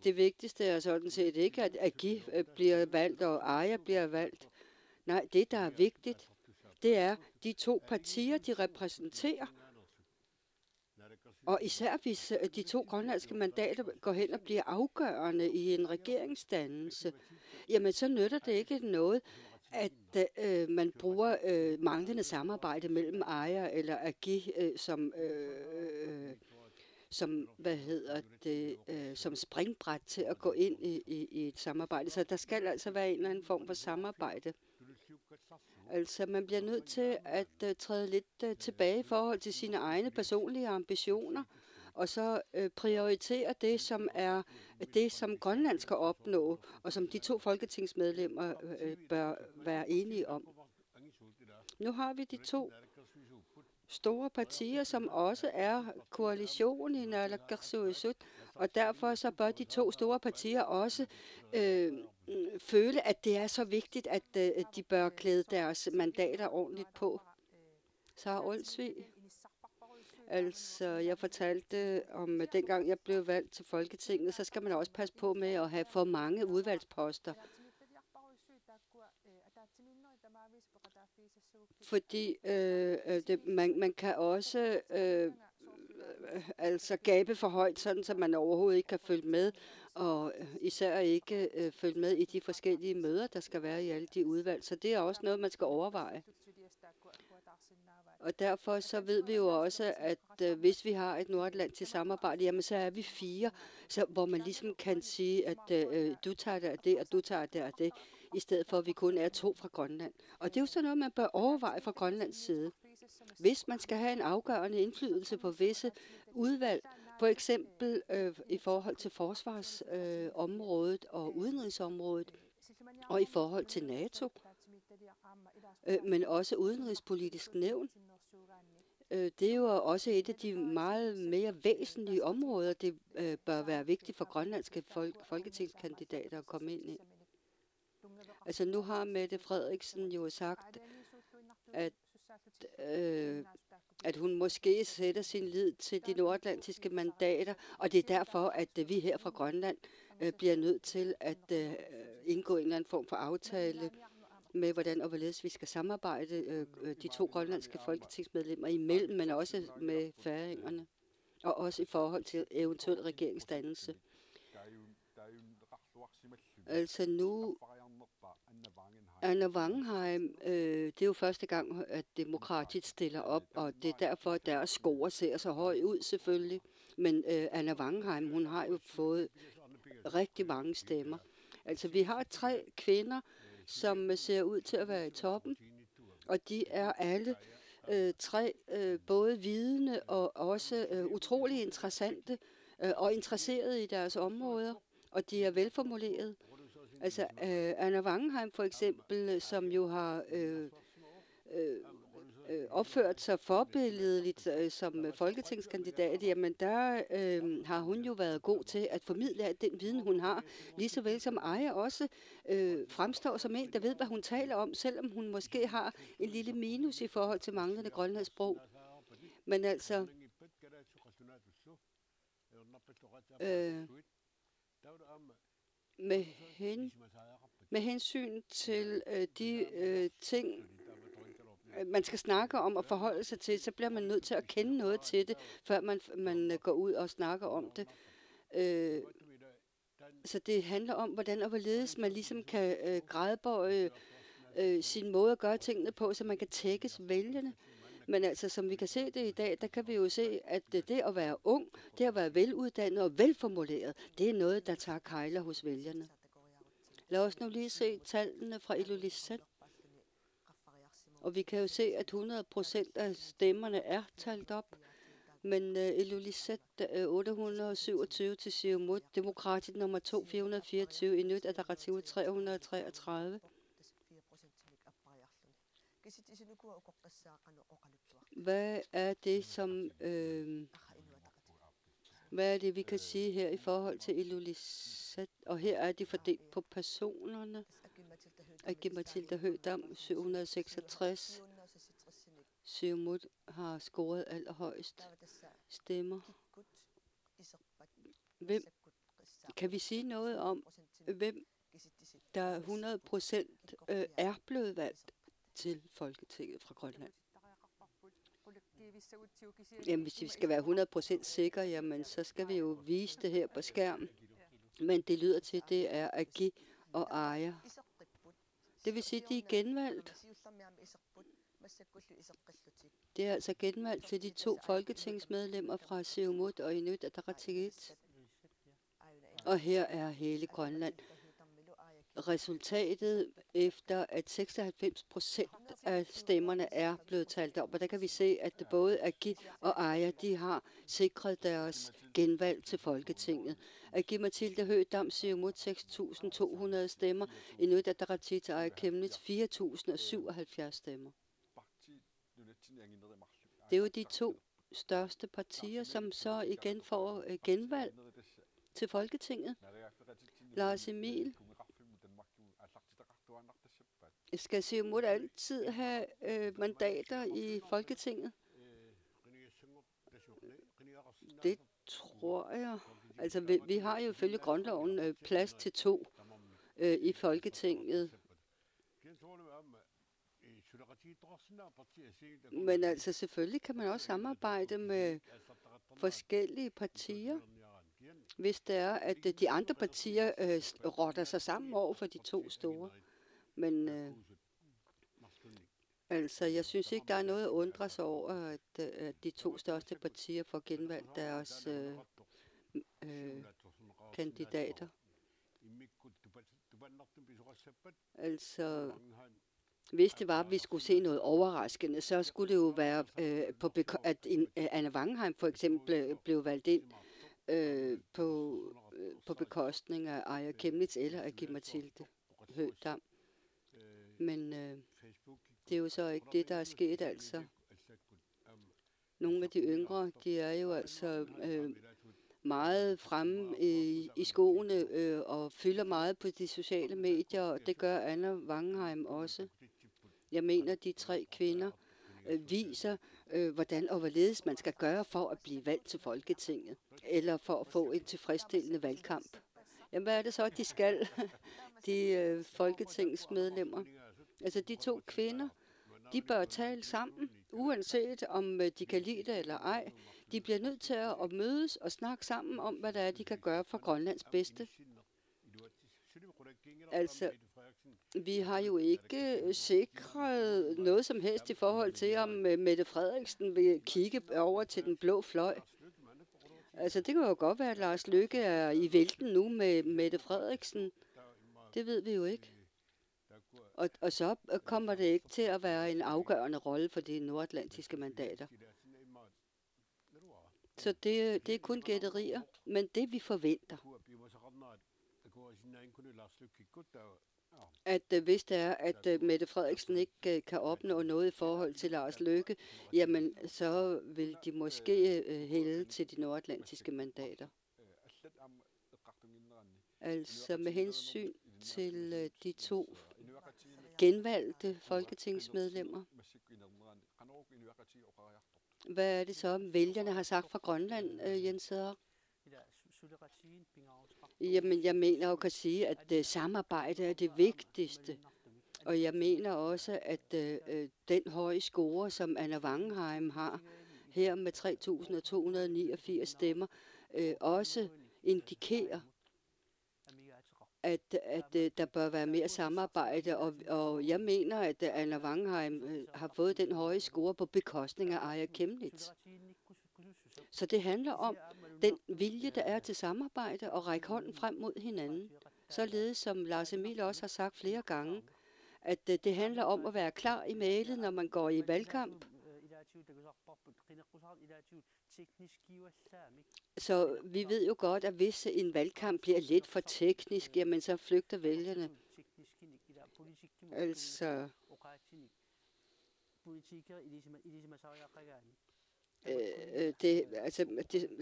det vigtigste er sådan set ikke, at Agi bliver valgt, og Aya bliver valgt. Nej, det, der er vigtigt, det er de to partier, de repræsenterer. Og især hvis de to grønlandske mandater går hen og bliver afgørende i en regeringsdannelse, jamen så nytter det ikke noget, at man bruger manglende samarbejde mellem Aya eller Agi som springbræt til at gå ind i et samarbejde. Så der skal altså være en eller anden form for samarbejde. Altså, man bliver nødt til at træde lidt tilbage i forhold til sine egne personlige ambitioner, og så prioritere det, som er det, som Grønland skal opnå, og som de to folketingsmedlemmer bør være enige om. Nu har vi de to store partier, som også er koalition i Naalakkersuisut, og derfor så bør de to store partier også føle, at det er så vigtigt, at de bør klæde deres mandater ordentligt på. Så Olsvig, altså jeg fortalte om dengang jeg blev valgt til Folketinget, så skal man også passe på med at have for mange udvalgsposter. Fordi man kan også altså gabe for højt, sådan så man overhovedet ikke kan følge med, og især ikke følge med i de forskellige møder, der skal være i alle de udvalg. Så det er også noget, man skal overveje. Og derfor så ved vi jo også, at hvis vi har et nordatlantisk samarbejde, jamen så er vi 4, så, hvor man ligesom kan sige, at du tager det af det, og du tager det af det, i stedet for at vi kun er 2 fra Grønland. Og det er jo sådan noget, man bør overveje fra Grønlands side. Hvis man skal have en afgørende indflydelse på visse udvalg, for eksempel i forhold til forsvarsområdet og udenrigsområdet, og i forhold til NATO, men også udenrigspolitisk nævn. Det er jo også et af de meget mere væsentlige områder, det bør være vigtigt for grønlandske folketingskandidater at komme ind i. Altså nu har Mette Frederiksen jo sagt, at hun måske sætter sin lid til de nordatlantiske mandater, og det er derfor, at vi her fra Grønland bliver nødt til at indgå en eller anden form for aftale med, hvordan og hvorledes vi skal samarbejde de 2 grønlandske folketingsmedlemmer imellem, men også med færingerne. og også i forhold til eventuel regeringsdannelse. Altså nu, Anna Wangenheim, det er jo første gang, at Demokratiet stiller op, og det er derfor, at deres score ser så høj ud selvfølgelig. Men Anna Wangenheim, hun har jo fået rigtig mange stemmer. Altså vi har 3 kvinder, som ser ud til at være i toppen, og de er alle 3 både vidende og også utrolig interessante og interesserede i deres områder, og de er velformuleret. Altså Anna Wangenheim for eksempel, som jo har opført sig forbilledeligt som folketingskandidat, jamen der har hun jo været god til at formidle al den viden, hun har, lige så vel som Aya også fremstår som en, der ved, hvad hun taler om, selvom hun måske har en lille minus i forhold til manglende grønlandssprog. Men altså, med hensyn til de ting, man skal snakke om og forholde sig til, så bliver man nødt til at kende noget til det, før man går ud og snakker om det. Så det handler om, hvordan og hvorledes man ligesom kan gradbøje sin måde at gøre tingene på, så man kan tækkes vælgerne. Men altså, som vi kan se det i dag, der kan vi jo se, at det at være ung, det at være veluddannet og velformuleret, det er noget, der tager kejler hos vælgerne. Lad os nu lige se tallene fra Ilulissat. Og vi kan jo se, at 100% af stemmerne er talt op. Men Ilulissat 827 til Siumut, Demokratiet nummer 2 424, Inuit Ataqatigiit 333. Hvad er det, som hvad er det, vi kan sige her i forhold til Ilulissat? Og her er de fordelt på personerne. Agi-Matilda Høgh-Dam 766. Siumut har scoret allerhøjst stemmer. Kan vi sige noget om, hvem der 100% er blevet valgt til Folketinget fra Grønland? Jamen, hvis vi skal være 100% sikre, jamen, så skal vi jo vise det her på skærmen. Men det lyder til, at det er Agi og Aya. Det vil sige, at de er genvalgt. Det er altså genvalgt til de 2 folketingsmedlemmer fra Siumut og Inuit Ataqatigiit. Og her er hele Grønland. Resultatet efter, at 96% af stemmerne er blevet talt op. Og der kan vi se, at både Agi og Aya, de har sikret deres genvalg til Folketinget. Agi-Matilda Høgh-Dam, Siumut 6.200 stemmer. Inuit Ataqatigiit og Aya Kemnitz 4.077 stemmer. Det er jo de 2 største partier, som så igen får genvalg til Folketinget. Lars Emil, skal Siumut altid have mandater i Folketinget? Det tror jeg. Altså, vi har jo ifølge grundloven plads til 2 i Folketinget. Men altså, selvfølgelig kan man også samarbejde med forskellige partier, hvis det er, at de andre partier rotter sig sammen over for de 2 store. Men altså, jeg synes ikke, der er noget at undre sig over, at de 2 største partier får genvalgt deres kandidater. Altså, hvis det var, at vi skulle se noget overraskende, så skulle det jo være, at Anna Wangenheim for eksempel blev valgt ind på bekostning af Aya Kemnitz eller Agi-Matilda Høgh-Dam. Men det er jo så ikke det, der er sket, altså. Nogle af de yngre, de er jo altså meget fremme i skoene og fylder meget på de sociale medier, og det gør Anna Wangenheim også. Jeg mener, de 3 kvinder viser, hvordan og hvorledes man skal gøre for at blive valgt til Folketinget, eller for at få en tilfredsstillende valgkamp. Jamen, hvad er det så, de skal, de folketingsmedlemmer? Altså, de 2 kvinder, de bør tale sammen, uanset om de kan lide det eller ej. De bliver nødt til at mødes og snakke sammen om, hvad der er, de kan gøre for Grønlands bedste. Altså, vi har jo ikke sikret noget som helst i forhold til, om Mette Frederiksen vil kigge over til den blå fløj. Altså, det kan jo godt være, at Lars Løkke er i vælten nu med Mette Frederiksen. Det ved vi jo ikke. Og så kommer det ikke til at være en afgørende rolle for de nordatlantiske mandater. Så det er kun gætterier, men det vi forventer, at hvis det er, at Mette Frederiksen ikke kan opnå noget i forhold til Lars Løkke, jamen så vil de måske hælde til de nordatlantiske mandater. Altså med hensyn til de to genvalgte folketingsmedlemmer. Hvad er det så, vælgerne har sagt fra Grønland, Jens Sæder? Jamen, jeg mener jo kan sige, at samarbejde er det vigtigste. Og jeg mener også, at den høje score, som Anna Wangenheim har her med 3.289 stemmer, også indikerer, at der bør være mere samarbejde, og jeg mener, at Anna Wangenheim har fået den høje score på bekostning af Aaja Chemnitz. Så det handler om den vilje, der er til samarbejde og række hånden frem mod hinanden. Således som Lars Emil også har sagt flere gange, at det handler om at være klar i mailet, når man går i valgkamp. Så vi ved jo godt, at hvis en valgkamp bliver lidt for teknisk, jamen så flygter vælgerne. Altså,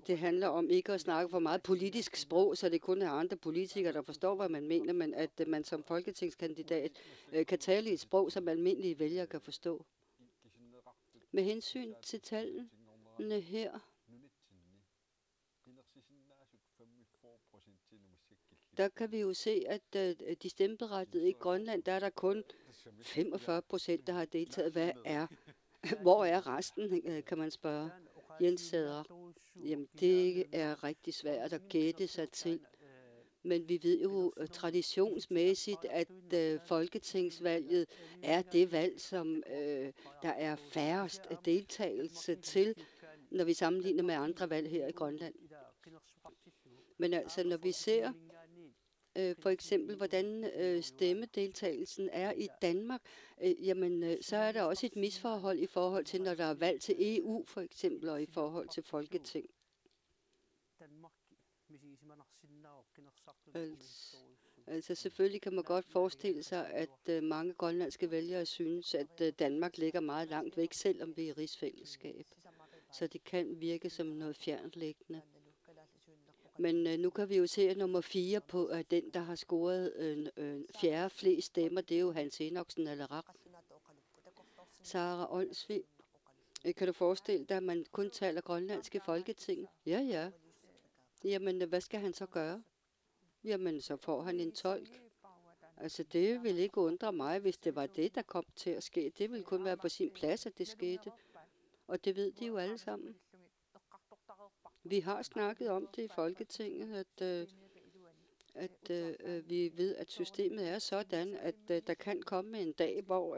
det handler om ikke at snakke for meget politisk sprog, så det kun er andre politikere, der forstår, hvad man mener, men at man som folketingskandidat kan tale i et sprog, som almindelige vælgere kan forstå. Med hensyn til tallene her, der kan vi jo se, at de stemmeberettigede i Grønland, der er der kun 45%, der har deltaget. Hvor er resten, kan man spørge Jens Sæder? Jamen, det er rigtig svært at gætte sig til. Men vi ved jo traditionsmæssigt, at folketingsvalget er det valg, som der er færrest deltagelse til, når vi sammenligner med andre valg her i Grønland. Men altså, når vi ser for eksempel, hvordan stemmedeltagelsen er i Danmark, jamen, så er der også et misforhold i forhold til, når der er valg til EU, for eksempel, og i forhold til Folketing. Altså selvfølgelig kan man godt forestille sig, at mange grønlandske vælgere synes, at Danmark ligger meget langt væk, selvom vi er i rigsfællesskab. Så det kan virke som noget fjernliggende. Men nu kan vi jo se, at nummer 4 på den, der har scoret fjerde flest stemmer, det er jo Hans Enoksen eller Rak. Sara Olsvig. Kan du forestille dig, at man kun taler grønlandsk i Folketinget? Ja. Jamen, hvad skal han så gøre? Jamen, så får han en tolk. Altså, det vil ikke undre mig, hvis det var det, der kom til at ske. Det ville kun være på sin plads, at det skete. Og det ved de jo alle sammen. Vi har snakket om det i Folketinget, at vi ved, at systemet er sådan, at der kan komme en dag, hvor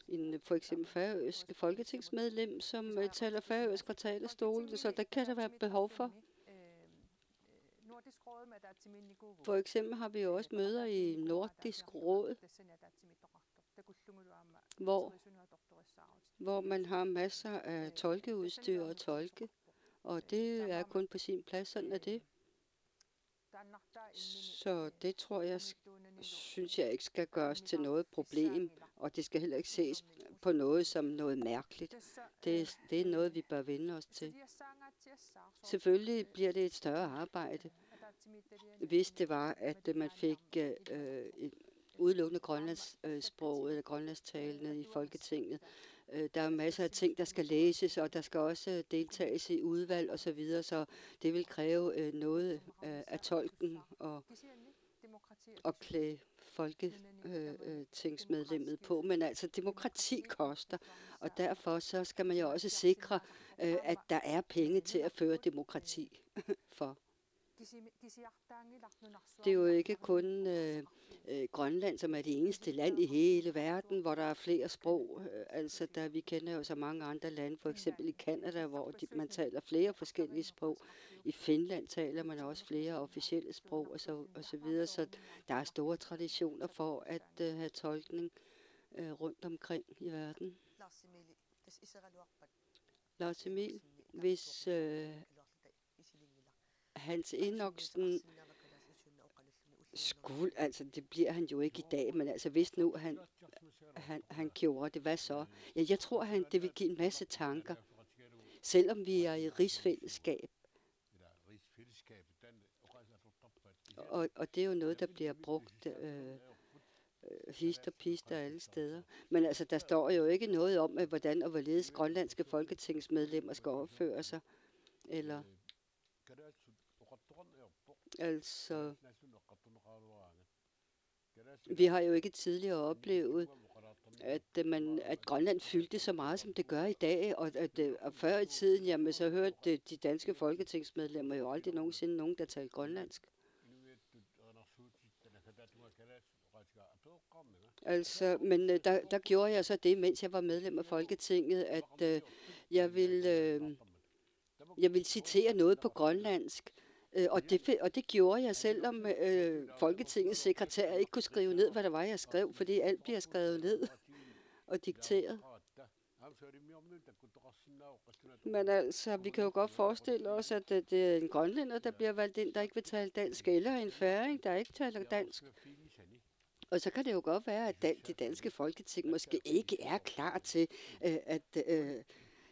en for eksempel færøsk folketingsmedlem, som taler færøsk fra talerstolen, så der kan der være behov for. For eksempel har vi jo også møder i Nordisk Råd, hvor man har masser af tolkeudstyr og tolke, og det er kun på sin plads, sådan er det. Så det tror jeg, synes jeg ikke skal gøres til noget problem, og det skal heller ikke ses på noget som noget mærkeligt. Det er noget, vi bør vende os til. Selvfølgelig bliver det et større arbejde, hvis det var, at man fik udelukkende grønlandssproget eller grønlandstalende i Folketinget. Der er masser af ting, der skal læses, og der skal også deltages i udvalg og så videre, så det vil kræve noget af tolken og klæde folketingsmedlemmet på. Men altså, demokrati koster, og derfor så skal man jo også sikre, at der er penge til at føre demokrati for. Det er jo ikke kun Grønland, som er det eneste land i hele verden, hvor der er flere sprog. Vi kender jo så mange andre lande, for eksempel i Canada, hvor man taler flere forskellige sprog. I Finland taler man også flere officielle sprog og så videre, så der er store traditioner for at have tolkning rundt omkring i verden. Lars Emil, hvis Hans Enoksen skulle, altså det bliver han jo ikke i dag, men altså hvis nu han gjorde det, hvad så? Ja, jeg tror, det vil give en masse tanker, selvom vi er i rigsfællesskab. Og det er jo noget, der bliver brugt hist og pist alle steder. Men altså, der står jo ikke noget om, hvordan og hvorledes grønlandske folketingsmedlemmer skal opføre sig. Eller altså, vi har jo ikke tidligere oplevet, at Grønland fyldte så meget, som det gør i dag, og før i tiden, jamen så hørte de danske folketingsmedlemmer jo aldrig nogensinde nogen, der talte grønlandsk. Altså, men der gjorde jeg så det, mens jeg var medlem af Folketinget, at jeg ville citere noget på grønlandsk. Og det gjorde jeg, selvom Folketingets sekretær ikke kunne skrive ned, hvad der var, jeg skrev, fordi alt bliver skrevet ned og dikteret. Men altså, vi kan jo godt forestille os, at det er en grønlænder, der bliver valgt ind, der ikke vil tale dansk, eller en færing, der ikke taler dansk. Og så kan det jo godt være, at det danske folketing måske ikke er klar til at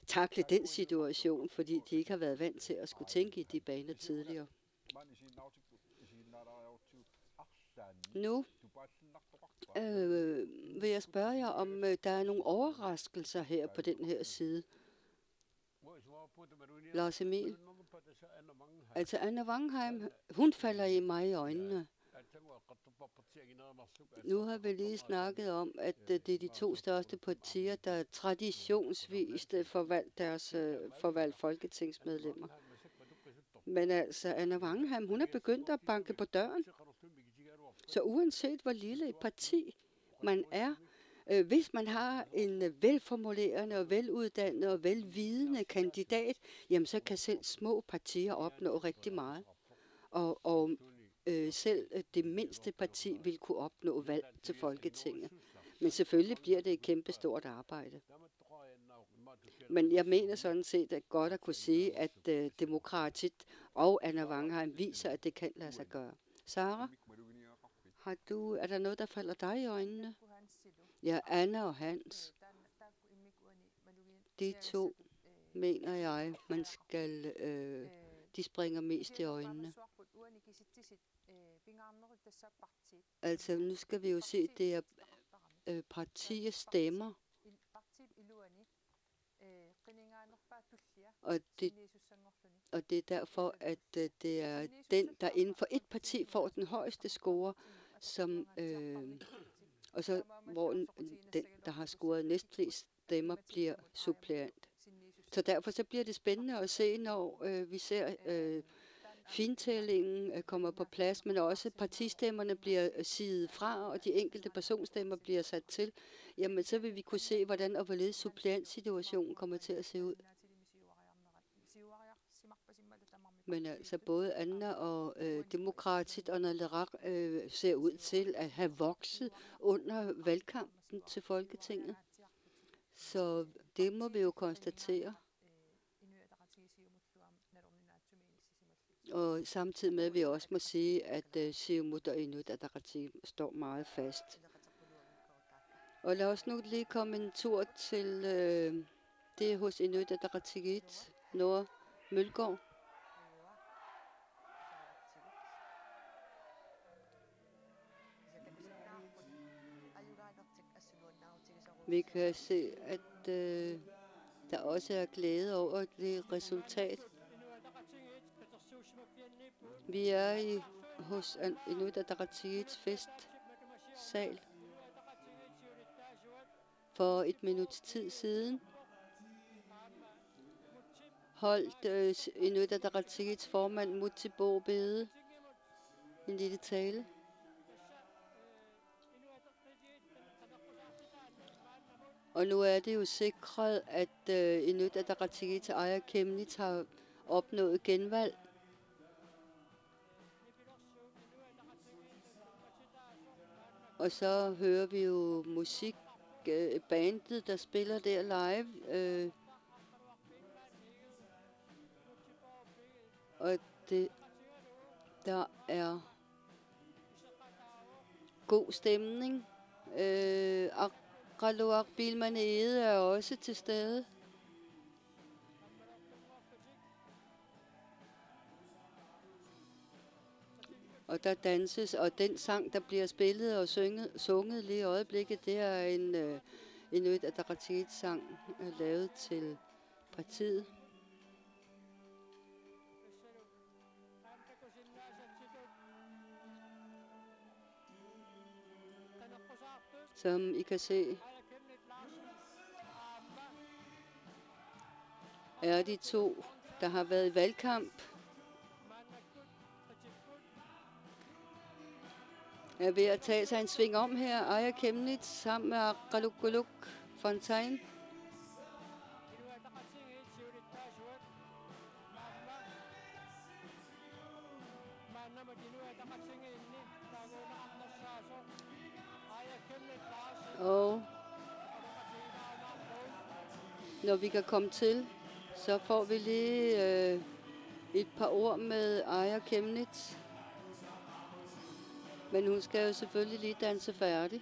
takle den situation, fordi de ikke har været vant til at skulle tænke i de baner tidligere. Nu vil jeg spørge jer, om der er nogle overraskelser her på den her side. Lars Emil. Altså Anna Wangheim, hun falder i mig i øjnene. Nu har vi lige snakket om, at det er de to største partier, der traditionsvist forvalgt folketingsmedlemmer. Men altså, Anna Wangheim, hun er begyndt at banke på døren. Så uanset hvor lille et parti man er, hvis man har en velformulerende og veluddannet og velvidende kandidat, jamen så kan selv små partier opnå rigtig meget. Og selv det mindste parti vil kunne opnå valg til Folketinget. Men selvfølgelig bliver det et kæmpestort arbejde. Men jeg mener sådan set at godt at kunne sige, at demokratiet og Anna Wangheim viser, at det kan lade sig gøre. Sara, er der noget, der falder dig i øjnene? Ja, Anna og Hans. De to, mener jeg, man skal, de springer mest i øjnene. Altså, nu skal vi jo se, det er partiets stemmer. Og det er derfor, at det er den, der inden for et parti får den højeste score, som, og så hvor den, der har scoret næstflest stemmer, bliver suppleant. Så derfor så bliver det spændende at se, når vi ser fintællingen kommer på plads, men også partistemmerne bliver sidet fra, og de enkelte personstemmer bliver sat til. Jamen, så vil vi kunne se, hvordan og hvorledes suppleantsituationen kommer til at se ud. Men altså både Anna og Demokratiet og Nalerak ser ud til at have vokset under valgkampen til Folketinget. Så det må vi jo konstatere. Og samtidig med, at vi også må sige, at Siumut og Inuit Ataqatigiit står meget fast. Og lad os nu lige komme en tur til det hos Inuit Ataqatigiit, Nora Mølgaard. Vi kan se, at der også er glæde over det resultat. Vi er hos Inuit Ataqatigiits fest sal for et minuts tid siden holdt Inuit Ataqatigiits formand Mutsibo Bede en lille tale. Og nu er det jo sikret, at Inuit Ataqatigiits Aaja Chemnitz har opnået genvalg. Og så hører vi jo musik, bandet, der spiller der live. Og der er god stemning. Aqaloaq Bilman Ede er også til stede. Og der danses, og den sang, der bliver spillet og sunget lige i øjeblikket, det er en Inuit Ataqatigiit sang lavet til partiet. Som I kan se, er de to, der har været i valgkamp, er ved at tage sig en sving om her. Aaja Chemnitz sammen med Aqaloq Fontaine. Og når vi kan komme til, så får vi lige et par ord med Aaja Chemnitz. Men hun skal jo selvfølgelig lige danse færdig.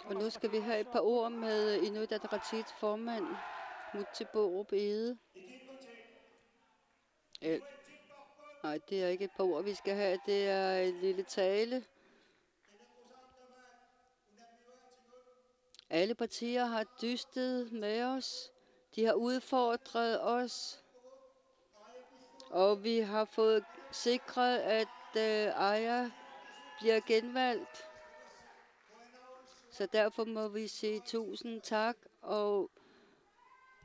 Og nu skal vi have et par ord med Inuit Ataqatigiits formand, Mutsibo Bede. Nej, det er ikke et par ord, vi skal have. Det er en lille tale. Alle partier har dystet med os. De har udfordret os. Og vi har fået sikret, at Aaja bliver genvalgt. Så derfor må vi sige tusind tak og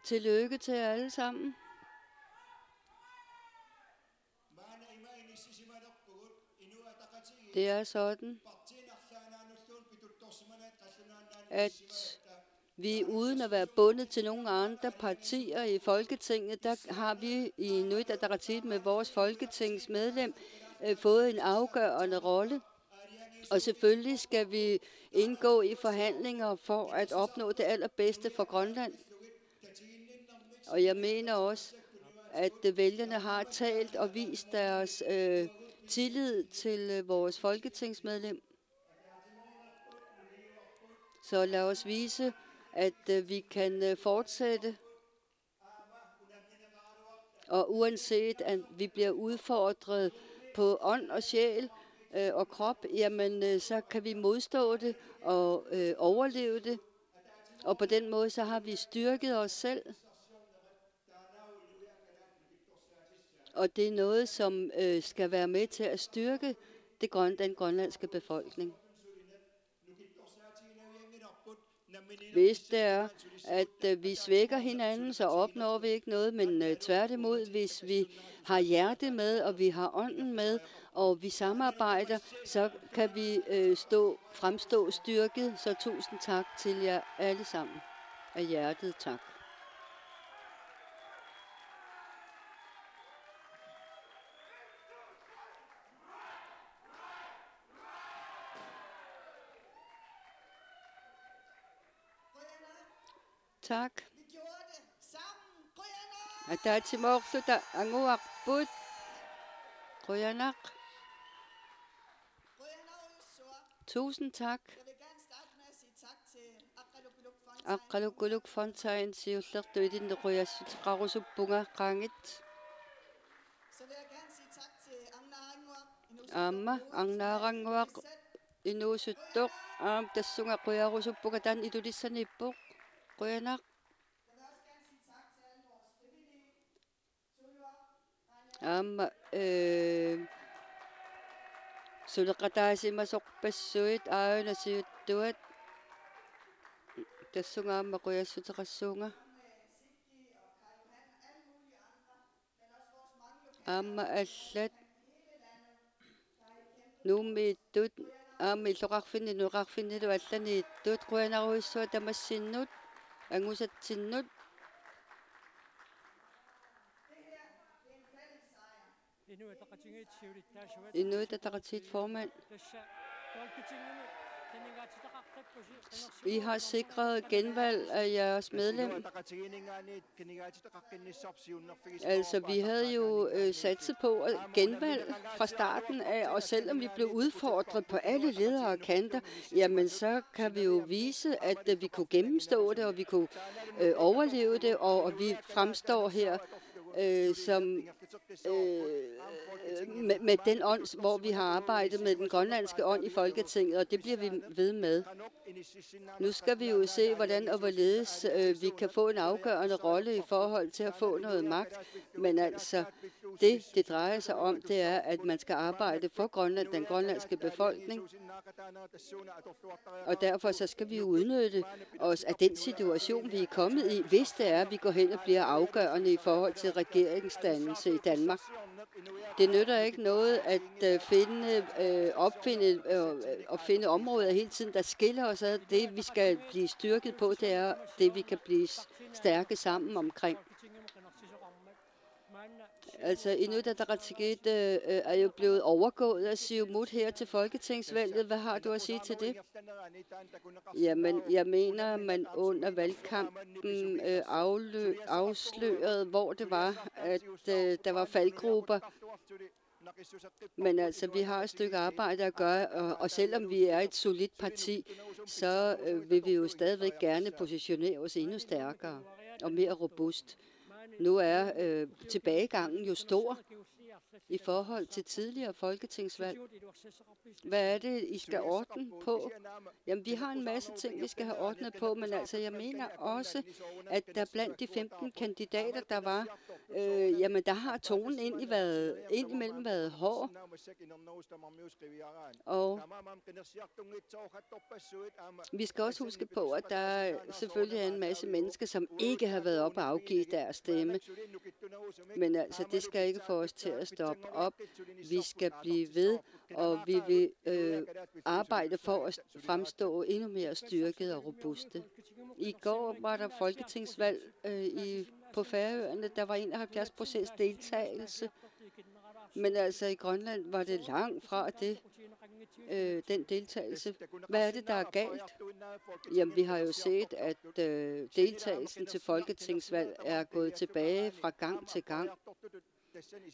tillykke til jer alle sammen. Det er sådan, at vi uden at være bundet til nogle andre partier i Folketinget, der har vi i Inuit Ataqatigiit med vores folketingsmedlem fået en afgørende rolle. Og selvfølgelig skal vi indgå i forhandlinger for at opnå det allerbedste for Grønland. Og jeg mener også, at vælgerne har talt og vist deres tillid til vores folketingsmedlem. Så lad os vise, at vi kan fortsætte. Og uanset at vi bliver udfordret på ånd og sjæl og krop, jamen så kan vi modstå det og overleve det. Og på den måde så har vi styrket os selv. Og det er noget, som skal være med til at styrke den grønlandske befolkning. Hvis det er, at vi svækker hinanden, så opnår vi ikke noget, men tværtimod, hvis vi har hjertet med, og vi har ånden med, og vi samarbejder, så kan vi fremstå styrket. Så tusind tak til jer alle sammen. Af hjertet tak. tak. Ataatsimorluta anguarput. Qujanaq. Tusind tak. Aqqalukkuluk Fontaine siullertu idinnequyassutiqarusuppunga qaangit. Så vil jeg gerne sige tak til Angnaranguaq, Amma angnaranguaq inuusuttoq tassunga quyaarusuppuga tan itulissaniippuq quyanaq. Amma suleqataasimasorpassuit aayunasiuttuat tassunga amma quyassutiqassuunga. Amma allat nuummiittut aammi illoqarfinnilu allaniittut quyanaruyissua tamassinut angusatsinnut. Inuit Ataqatigiit formand. I har sikret genvalg af jeres medlem. Altså, vi havde jo satset på at genvalg fra starten af, og selvom vi blev udfordret på alle ledere og kanter, jamen så kan vi jo vise, at vi kunne gennemstå det, og vi kunne overleve det, og vi fremstår her som med den ånd, hvor vi har arbejdet med den grønlandske ånd i Folketinget, og det bliver vi ved med. Nu skal vi jo se, hvordan og hvorledes vi kan få en afgørende rolle i forhold til at få noget magt. Men altså, det drejer sig om, det er, at man skal arbejde for Grønland, den grønlandske befolkning. Og derfor så skal vi jo udnytte os af den situation, vi er kommet i, hvis det er, at vi går hen og bliver afgørende i forhold til regeringsdannelse i Danmark. Det nytter ikke noget at finde områder hele tiden, der skiller os ad. Det, vi skal blive styrket på, det er det, vi kan blive stærke sammen omkring. Altså, Inuit Ataqatigiit er jo blevet overgået af Siumut her til folketingsvalget. Hvad har du at sige til det? Jamen, jeg mener, at man under valgkampen afslørede, hvor det var, at der var faldgrupper. Men altså, vi har et stykke arbejde at gøre, og selvom vi er et solidt parti, så vil vi jo stadigvæk gerne positionere os endnu stærkere og mere robust. Nu er tilbagegangen jo stor i forhold til tidligere folketingsvalg. Hvad er det, I skal ordne på? Jamen, vi har en masse ting, vi skal have ordnet på, men altså, jeg mener også, at der blandt de 15 kandidater, der var, jamen, der har tonen indimellem været hård. Og vi skal også huske på, at der selvfølgelig er en masse mennesker, som ikke har været op og afgive deres stemme. Men altså, det skal ikke få os til at stoppe op. Vi skal blive ved, og vi vil arbejde for at fremstå endnu mere styrket og robuste. I går var der folketingsvalg på Færøerne. Der var 71% deltagelse. Men altså, i Grønland var det langt fra den deltagelse. Hvad er det, der er galt? Jamen, vi har jo set, at deltagelsen til folketingsvalg er gået tilbage fra gang til gang.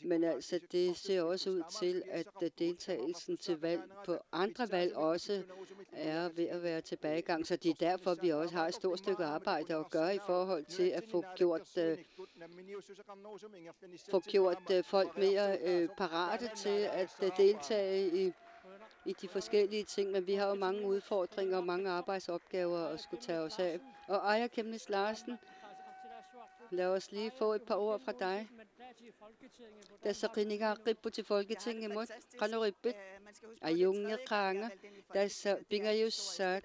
Men altså, det ser også ud til, at deltagelsen til valg på andre valg også er ved at være tilbagegang. Så det er derfor, vi også har et stort stykke arbejde at gøre i forhold til at få gjort folk mere parate til at deltage i de forskellige ting. Men vi har jo mange udfordringer og mange arbejdsopgaver at skulle tage os af. Og Aaja Chemnitz Larsen, lad os lige få et par ord fra dig. Tässä qinigaaqippu til Folketinget imod qanoripit ajungeqaanga tässä pingajussaat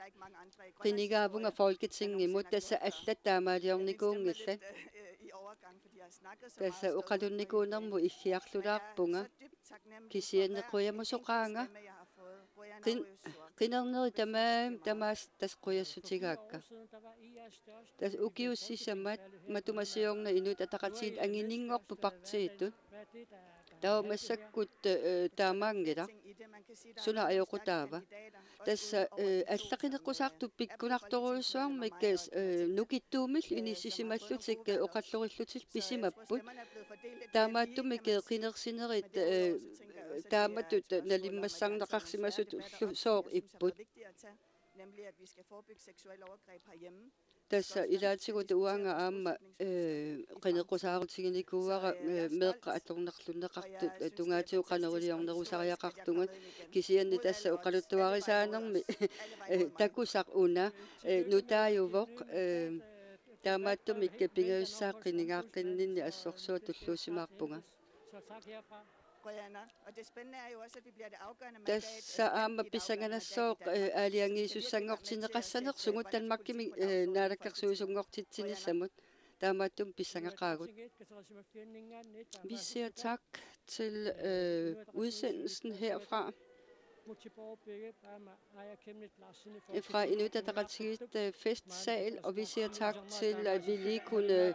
qinigaavunga Folketinget imod tässä allattaamaaliornikuungillat tässä uqalunnikuunermu issiarlulaarpunga kisiannequyamusoqaanga qinnerneri tamaas tas quyassutigaakka tas ukiussissamat matumasiorna Inuit Ataqatigiit angininngorpu partiittut Der var masser der mange der. Så når jeg rutava. Tässä allaqinekkusartu pikkunartoruussuarm mikkas nukittuumil inisissimallutik oqallorullutil pisimapput taamaattum mikket qinersinerit taamatut nalimmassaarneqarsimasut soor ipput nemlig at vi skal forebygge seksuelle overgreb herhjemme. Tässä ilaatigut uanga aamma qineqqusaarutiginikkuvara meeqqa atlornerlunneqartut tungaatiu qaneriliornerusariaqartungut kisianni tässä uqaluttuarisaanermi takusaq una nutaajuvoq taamaattum ikkapingaussaaqqiningaaqqinnini assorsuat tulluusimaarpunga Og det spændende er jo også, at vi bliver det afgørende mandat. Tässä aamma pissanganassoq aaliangiisussangortineqassanersungut Danmarkimi naalakkersuisungortittinissamut taamaattum pissangaqaagut. Vi siger tak til udsendelsen herfra fra Inuit Ataqatigiit festsal, og vi siger tak til, at vi lige kunne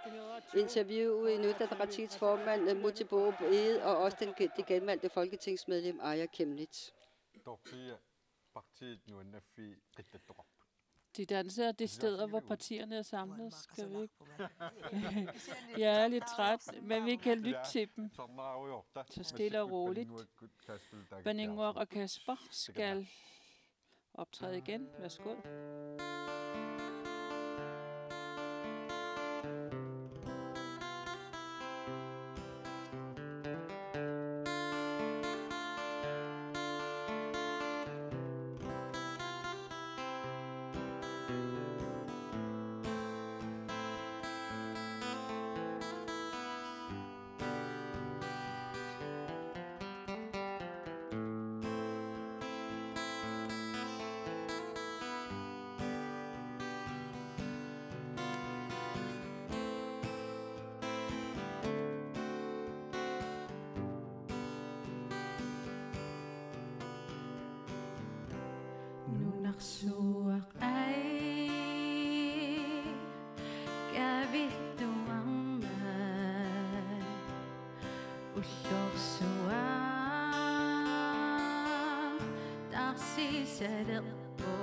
interviewe Inuit Ataqatigiits formand Muttiborup Egede og også de genvalgte folketingsmedlem Aaja Chemnitz. De danser de steder, hvor partierne er samlet, skal vi ikke? Jeg er lidt træt, men vi kan lytte til dem. Så stille og roligt. Beningor og Kasper skal optræde igen. Værsgo. Nunarsuaq ai kavittuarmai ullorsuaq tarsisalerpo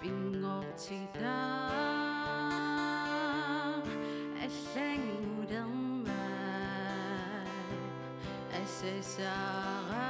pingortitaa allangudermai assasaara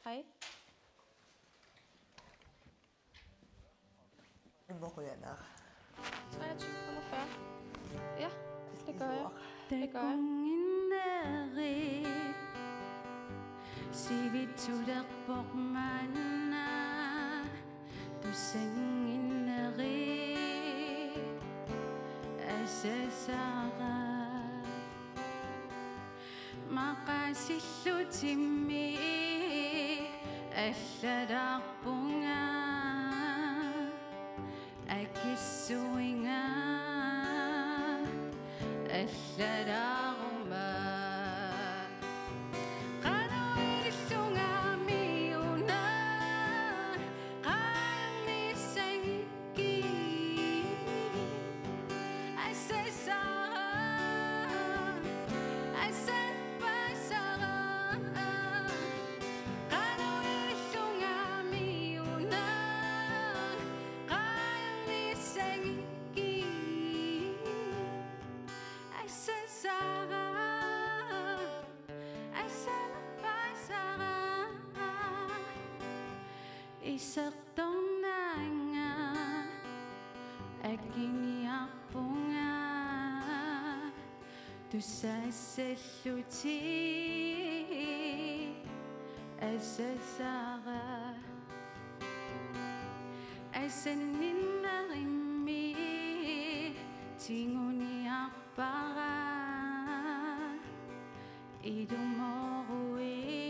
Hej. Hvor ryger jeg 23,45. Ja, det gør jeg. Det gør jeg. Sivitudak bokmana tusenginari asasara maqasillutimi alladaqpunga akissuinga alladaquma Isaqtornanga akiniarpunga tusassalluti asasara asanninnarimmi tinguniarpara idumorui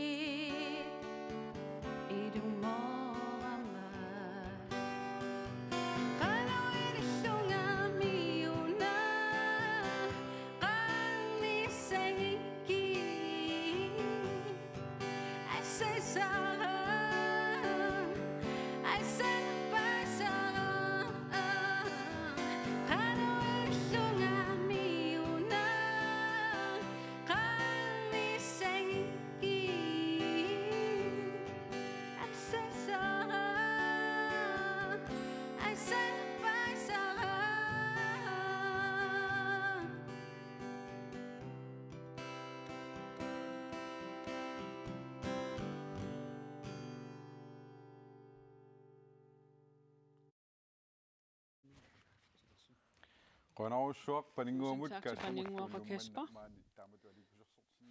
Tusind tak til Baningua og Kasper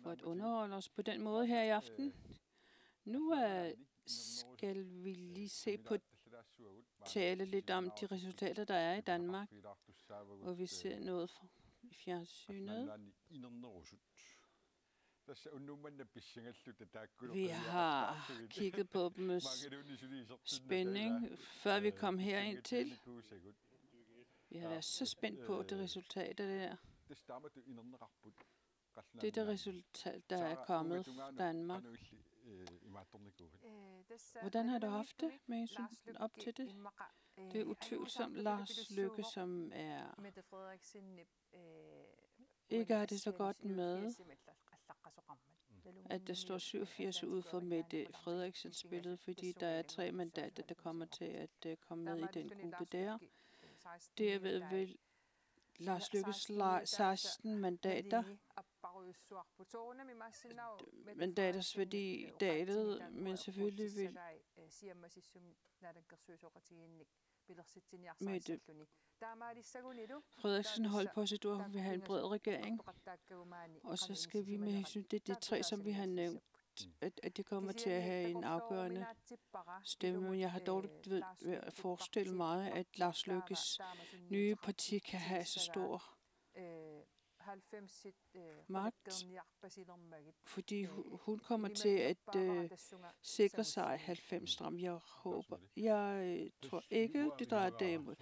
for at underholde os på den måde her i aften. Nu skal vi lige se på tale lidt om de resultater, der er i Danmark, hvor vi ser noget fra i fjernsynet. Vi har kigget på dem med spænding, før vi kom herind til. Vi har været så spændt på det resultat der. Det er det resultat, der er kommet fra Danmark. Hvordan har du haft det med hensyn op til det? Det er utvivlsomt Lars Løkke, som er ikke har det så godt med, at der står 87 ud for Mette Frederiksens billede, fordi der er 3 mandater, der kommer til at komme med i den gruppe der. Det er vel Lars Løkkes 16 mandater. Mandaters værdi dalede, men selvfølgelig vil Mette Frederiksen holde på sit ord, hun vil have en bred regering. Og så skal vi med hensyn til de 3, som vi har nævnt, at de kommer til at have en afgørende stemme. Men jeg har dårligt ved at forestille mig, at Lars Løkkes nye parti kan have så stor magt, fordi hun kommer til at sikre sig 90 stram. Jeg tror ikke, det drejer det imod.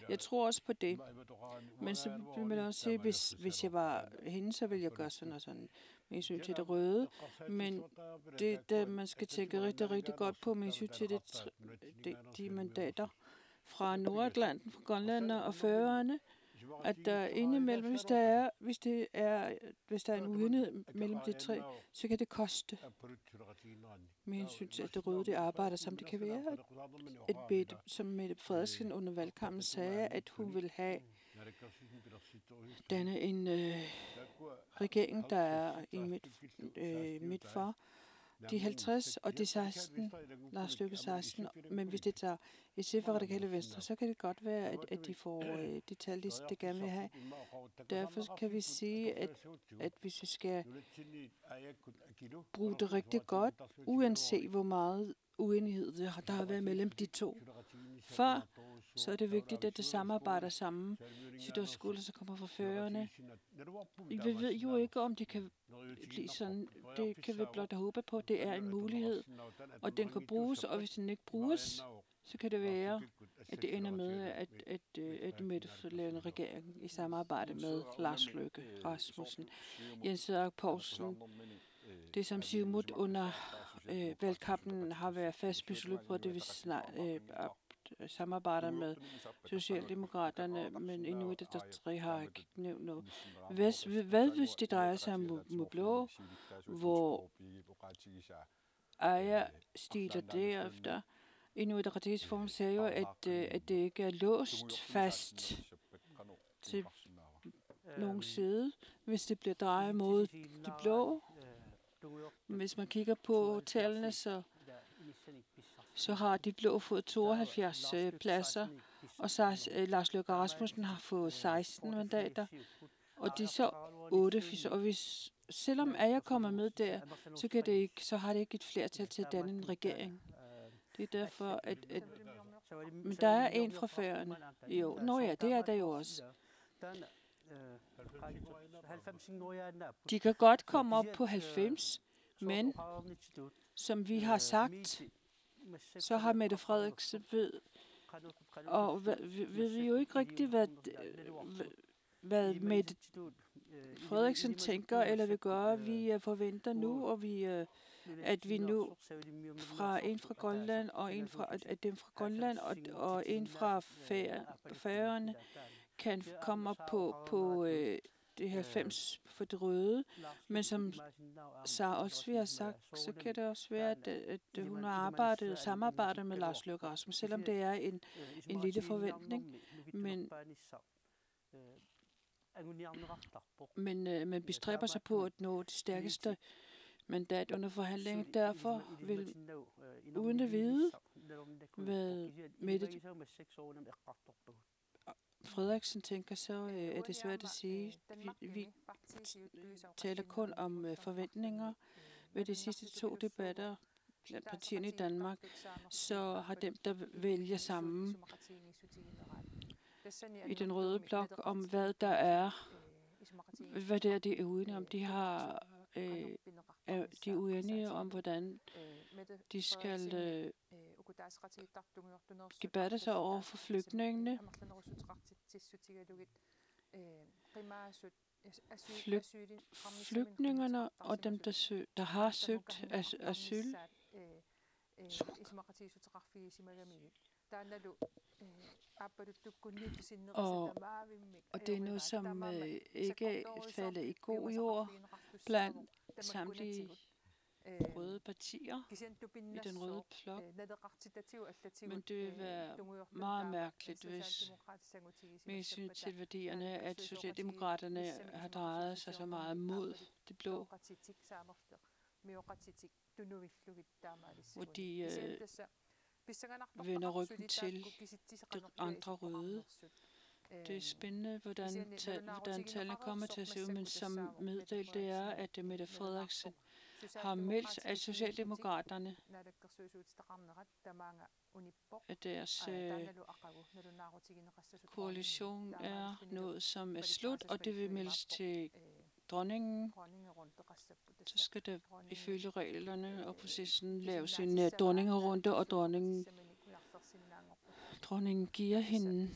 Jeg tror også på det. Men så vil man også sige, hvis jeg var hende, så ville jeg gøre sådan og sådan med hensyn til det røde. Men det man skal tænke rigtig, rigtig godt på med hensyn til de mandater fra Nordatlanten, fra Grønland og Færøerne, at der indimellem, hvis der er en uenighed mellem de 3, så kan det koste med hensyn til, at det røde det arbejder, som det kan være. Som Mette Frederiksen under valgkampen sagde, at hun vil have danne en regering, der er i midt for. de 50 og de 16, Lars Løkke 16, men hvis det tager SF og Radikale Venstre, så kan det godt være, at de får de tal, de gerne vil have. Derfor kan vi sige, at hvis vi skal bruge det rigtig godt, uanset hvor meget uenighed der har været mellem de to før, så er det vigtigt, at det samarbejder sammen. Sydøstskoler, så kommer fra Færøerne. Vi ved jo ikke, om det kan blive sådan. Det kan vi blot håbe på. Det er en mulighed, og den kan bruges, og hvis den ikke bruges, så kan det være, at det ender med, at Mette får lavet en regering i samarbejde med Lars Løkke Rasmussen. Jens Søren Poulsen, det som Siumut under valgkampen har været fast besluttet på, det vil samarbejder med Socialdemokraterne, men Inuit Ataqatigiit har ikke nævnt noget. Hvad hvis det drejer sig om Mublå, hvor Aya stiler derefter? Inuit Ataqatigiits form siger jo, at det ikke er låst fast til nogen side, hvis det bliver drejet mod de blå. Hvis man kigger på tallene, så har de blå fået 72 pladser, og så Lars Løkke Rasmussen har fået 16 mandater, og de er så 8. Og hvis, selvom Aya kommer med der, så har det ikke et flertal til at danne en regering. Det er derfor, men der er en fra Færøerne. Jo, det er der jo også. De kan godt komme op på 90, men som vi har sagt, så har Mette Frederiksen og ved vi jo ikke rigtigt, hvad Mette Frederiksen tænker eller vil gøre. Vi forventer nu, at vi nu fra en fra Grønland og en fra og en fra Færøerne kan komme op på det 90 for det røde, men som Sara Olsvig har sagt, så kan det også være, at hun har samarbejdet med Lars Løkke Rasmussen, selvom det er en lille forventning, men man bestræber sig på at nå det stærkeste mandat under forhandlingen. Derfor vil, uden at vide, hvad Mette Frederiksen tænker, så er det svært at sige. Vi taler kun om forventninger. Ved de sidste 2 debatter blandt partierne i Danmark, så har dem, der vælger sammen i den røde blok, om hvad der er, hvad det er, de er uenige om. De er uenige om, hvordan de skal debatte sig over for flygtningene. Flygtningerne og dem, der har søgt asyl. Og det er noget, som ikke falder i god jord blandt samtlige røde partier i den røde blok. Men det vil være meget mærkeligt, hvis med hensyn til værdierne, at Socialdemokraterne har drejet sig så meget mod det blå, hvor de vender ryggen til de andre røde. Det er spændende, hvordan tallene kommer til at se ud, men som meddelt det er, at Mette Frederiksen har meldt, at Socialdemokraterne, at deres koalition er noget, som er slut, og det vil meldes til dronningen. Så skal der ifølge reglerne og processen laves en dronningerunde, og dronningen giver hende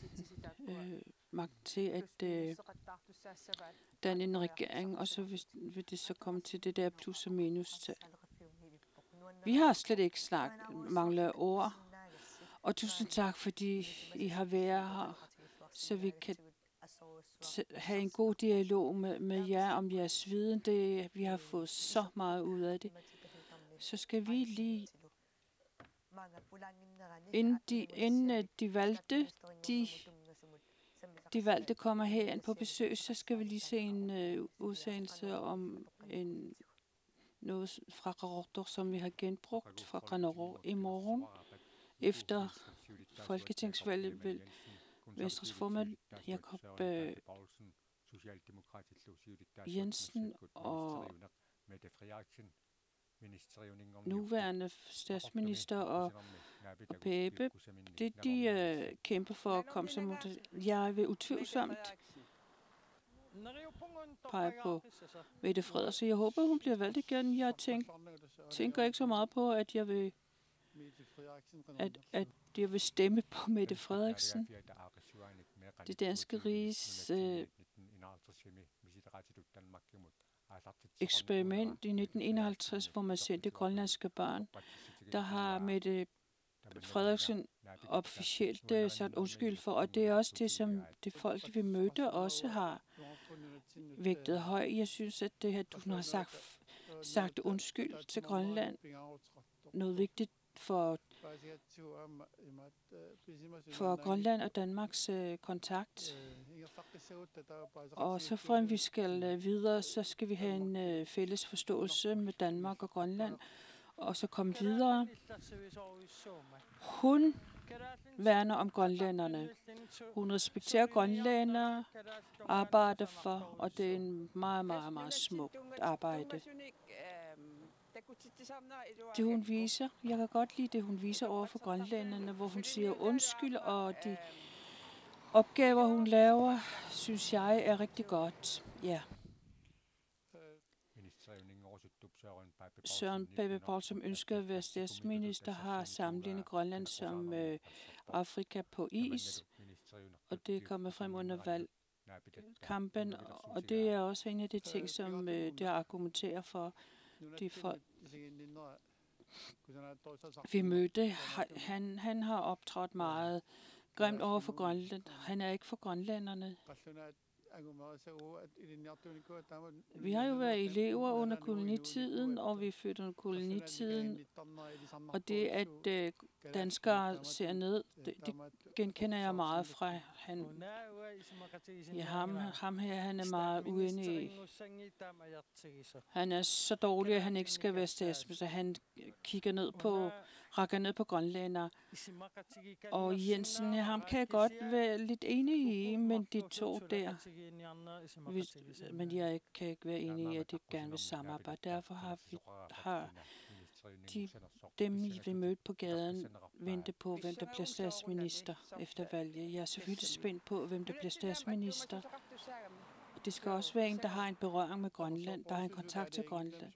magt til at danne en regering, og så vil det så komme til det der plus og minus tal. Vi har slet ikke manglet ord, og tusind tak, fordi I har været her, så vi kan have en god dialog med jer om jeres viden. Vi har fået så meget ud af det. Så skal vi lige, inden de valgte kommer herind på besøg, så skal vi lige se en udsendelse om noget fra Qaqortoq, som vi har genbrugt fra Qaqortoq i morgen. Efter folketingsvalget vil Venstres formand Jakob Jensen og nuværende statsminister og Pape, de kæmper for at komme som jeg vil utvivlsomt pege på Mette Frederiksen. Jeg håber, hun bliver valgt igen. Jeg tænker ikke så meget på, at jeg vil stemme på Mette Frederiksen. Det danske riges eksperiment i 1951, hvor man sendte grønlandske børn, der har Mette Frederiksen officielt sagt undskyld for, og det er også det, som det folk, vi mødte, også har vægtet højt. Jeg synes, at det her, du har sagt undskyld til Grønland, noget vigtigt for Grønland og Danmarks kontakt. Og så frem vi skal videre, så skal vi have en fælles forståelse med Danmark og Grønland, og så komme videre. Hun værner om grønlænderne. Hun respekterer grønlændere, arbejder for, og det er en meget, meget, meget smukt arbejde. Det hun viser, jeg kan godt lide det, hun viser over for grønlænderne, hvor hun siger undskyld, og de opgaver, hun laver, synes jeg er rigtig godt. Ja. Søren Pape Poulsen ønsker at være statsminister, har sammenlignet Grønland som Afrika på is, og det kommer frem under valgkampen, og det er også en af de ting, som det argumenterer for de folk. Vi mødte, han har optrådt meget grimt over for Grønland. Han er ikke for grønlænderne. Vi har jo været elever under kolonitiden, og vi er født under kolonitiden. Og det, at danskere ser ned, det genkender jeg meget fra ham her, han er meget uenig. Han er så dårlig, at han ikke skal være statsminister. Han rakker ned på grønlændere. Og Jensen, ham kan jeg godt være lidt enig i, men de to der. Men jeg kan ikke være enig i, at de gerne vil samarbejde. Derfor har dem, vi mødte på gaden, vente på, hvem der bliver statsminister efter valget. Jeg er selvfølgelig spændt på, hvem der bliver statsminister. Det skal også være en, der har en berøring med Grønland, der har en kontakt til Grønland.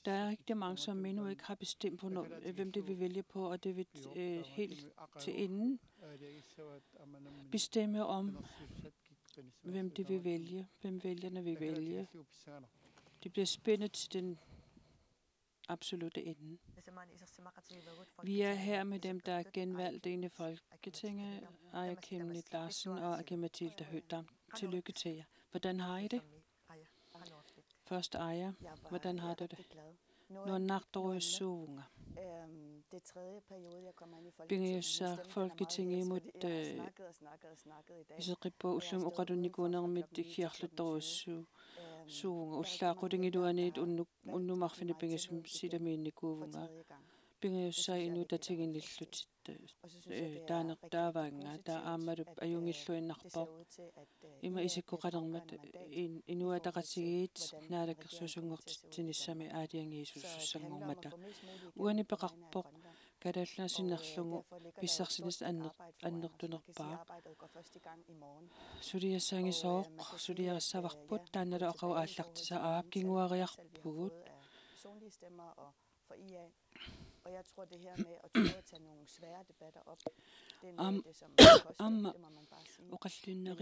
Der er rigtig mange, som endnu ikke har bestemt på hvem det vil vælge på, og det vil helt til enden bestemme om, hvem det vil vælge, hvem vælgerne vil vælge. Det bliver spændende til den absolutte ende. Vi er her med dem, der er genvalgt ind i Folketinget, Aya Kemnit Larsen og Ake Mathilde Høgdam. Tillykke til jer. Hvordan har I det? Først Aya, hvordan har du det? Når nagtår suvunger. Det er tredje periode, jeg kommer ind i Folketinget. Folketinget imod Isribo, som uqadunikuuner med kirtletår suvunger. Ullaqudingiduanit unnumarfini pinge som sidaminikuvunger. Pinge sig endnu der tingillut. Daavanga, der amarup ajungilluinnarpoq. Ima isikkuqanermat inu ataqasigiit naalakersuusungortinissami aadiangiisussangormata. Uani peqarpoq kadallanasinerlungu pissarsinis annertunerpaa. Suliassangisooq suliassavaqput taannala oqaw aallartisa aapkinguariarpugut. Og jeg tror, det her med at turde tage nogle svære debatter op, det er noget af det, som koster, det må man bare sige. Men jeg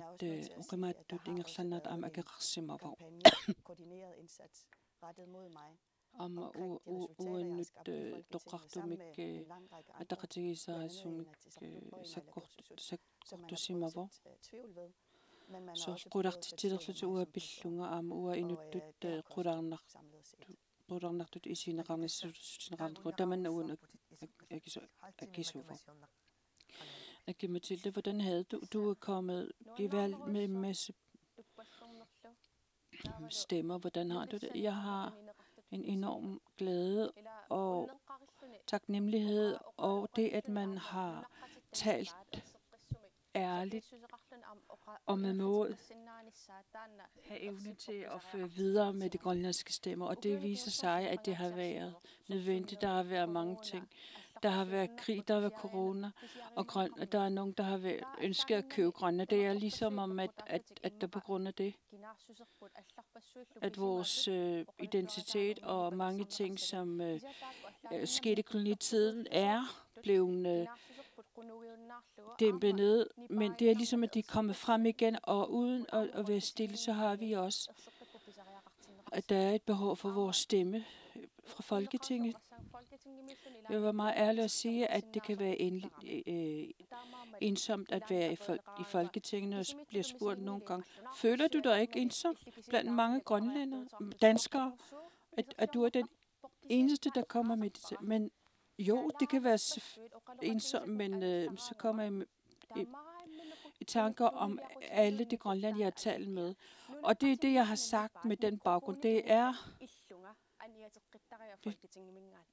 er også nødt til at sige, at der har været en kampagne, koordineret indsats, rettet mod mig, omkring de resultater, jeg har skabt i Folketinget, sammen med en lang række andre, blandt andet en Inatsisartut, tvivl ved. Men man har også prøvet at fortælle mig, samlet set. Rudarnartut i sine rammesudsynrandrudaman uden Ake Mathilde, hvordan havde du er kommet i valg med en masse stemmer? Hvordan har du det? Jeg har en enorm glæde og taknemmelighed, og det, at man har talt ærligt og med mod, have evne til at føre videre med de grønlandske stemmer, og det viser sig, at det har været nødvendigt. Der har været mange ting. Der har været krig, der har været corona, og der er nogen, der har ønsket at købe Grønland. Det er ligesom om, at der på grund af det, at vores identitet og mange ting, som skete i kolonitiden, er blevet dæmpet ned. Men det er ligesom, at de er kommet frem igen, og uden at være stille, så har vi også, at der er et behov for vores stemme fra Folketinget. Jeg var meget ærlig at sige, at det kan være ensomt at være i Folketinget, og bliver spurgt nogle gange, føler du dig ikke ensom blandt mange grønlændere, danskere, at du er den eneste, der kommer med det? Men jo, det kan være ensomt, men så kommer jeg i tanker om alle de grønlændere, jeg har talt med. Og det er det, jeg har sagt med den baggrund. Det er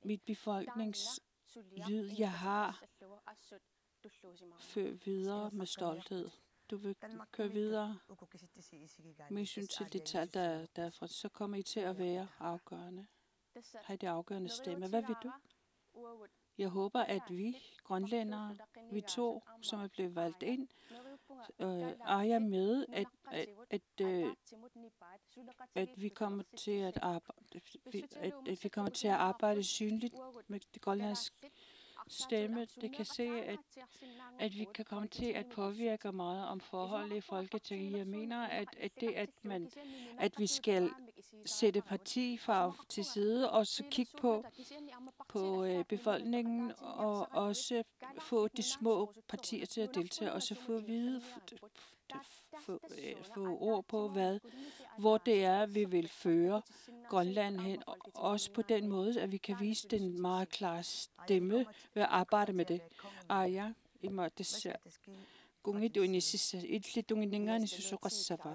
mit befolkningslyd, jeg har ført videre med stolthed. Du vil køre videre med hensyn til det tal, derfra. Så kommer I til at være afgørende. Have det afgørende stemme. Hvad vil du? Jeg håber, at vi grønlændere, vi to, som er blevet valgt ind, er jeg med, at vi kommer til at arbejde synligt med det grønlandske stemme. Det kan se, at vi kan komme til at påvirke meget om forholdet i Folketinget. Jeg mener, at vi skal sætte partifarve til side og så kigge på befolkningen og også få de små partier til at deltage og så få ord på, hvor det er, vi vil føre Grønland hen. Og også på den måde, at vi kan vise den meget klare stemme ved at arbejde med det. Ja, I må det se. Gungit du i sidste et lidt unge så qassafa.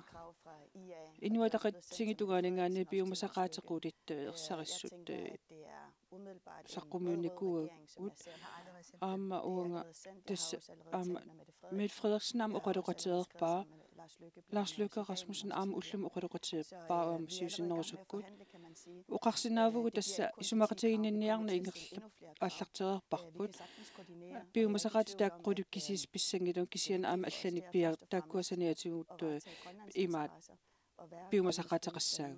Inu er der ting du gange bi om så ret rodigt sarisut sakommuniku ud. Unge med Frederiksen og redakteret bare Lars Løkke Rasmussen ullum redakteret bare om sysen år så godt. Og qarsinavu der isumartin nærne allaqteret barbut. Bi om så ret der rodigt kisis bisengit og kisien allani bier der kursaneti ud imat. Bi om så ret qassav.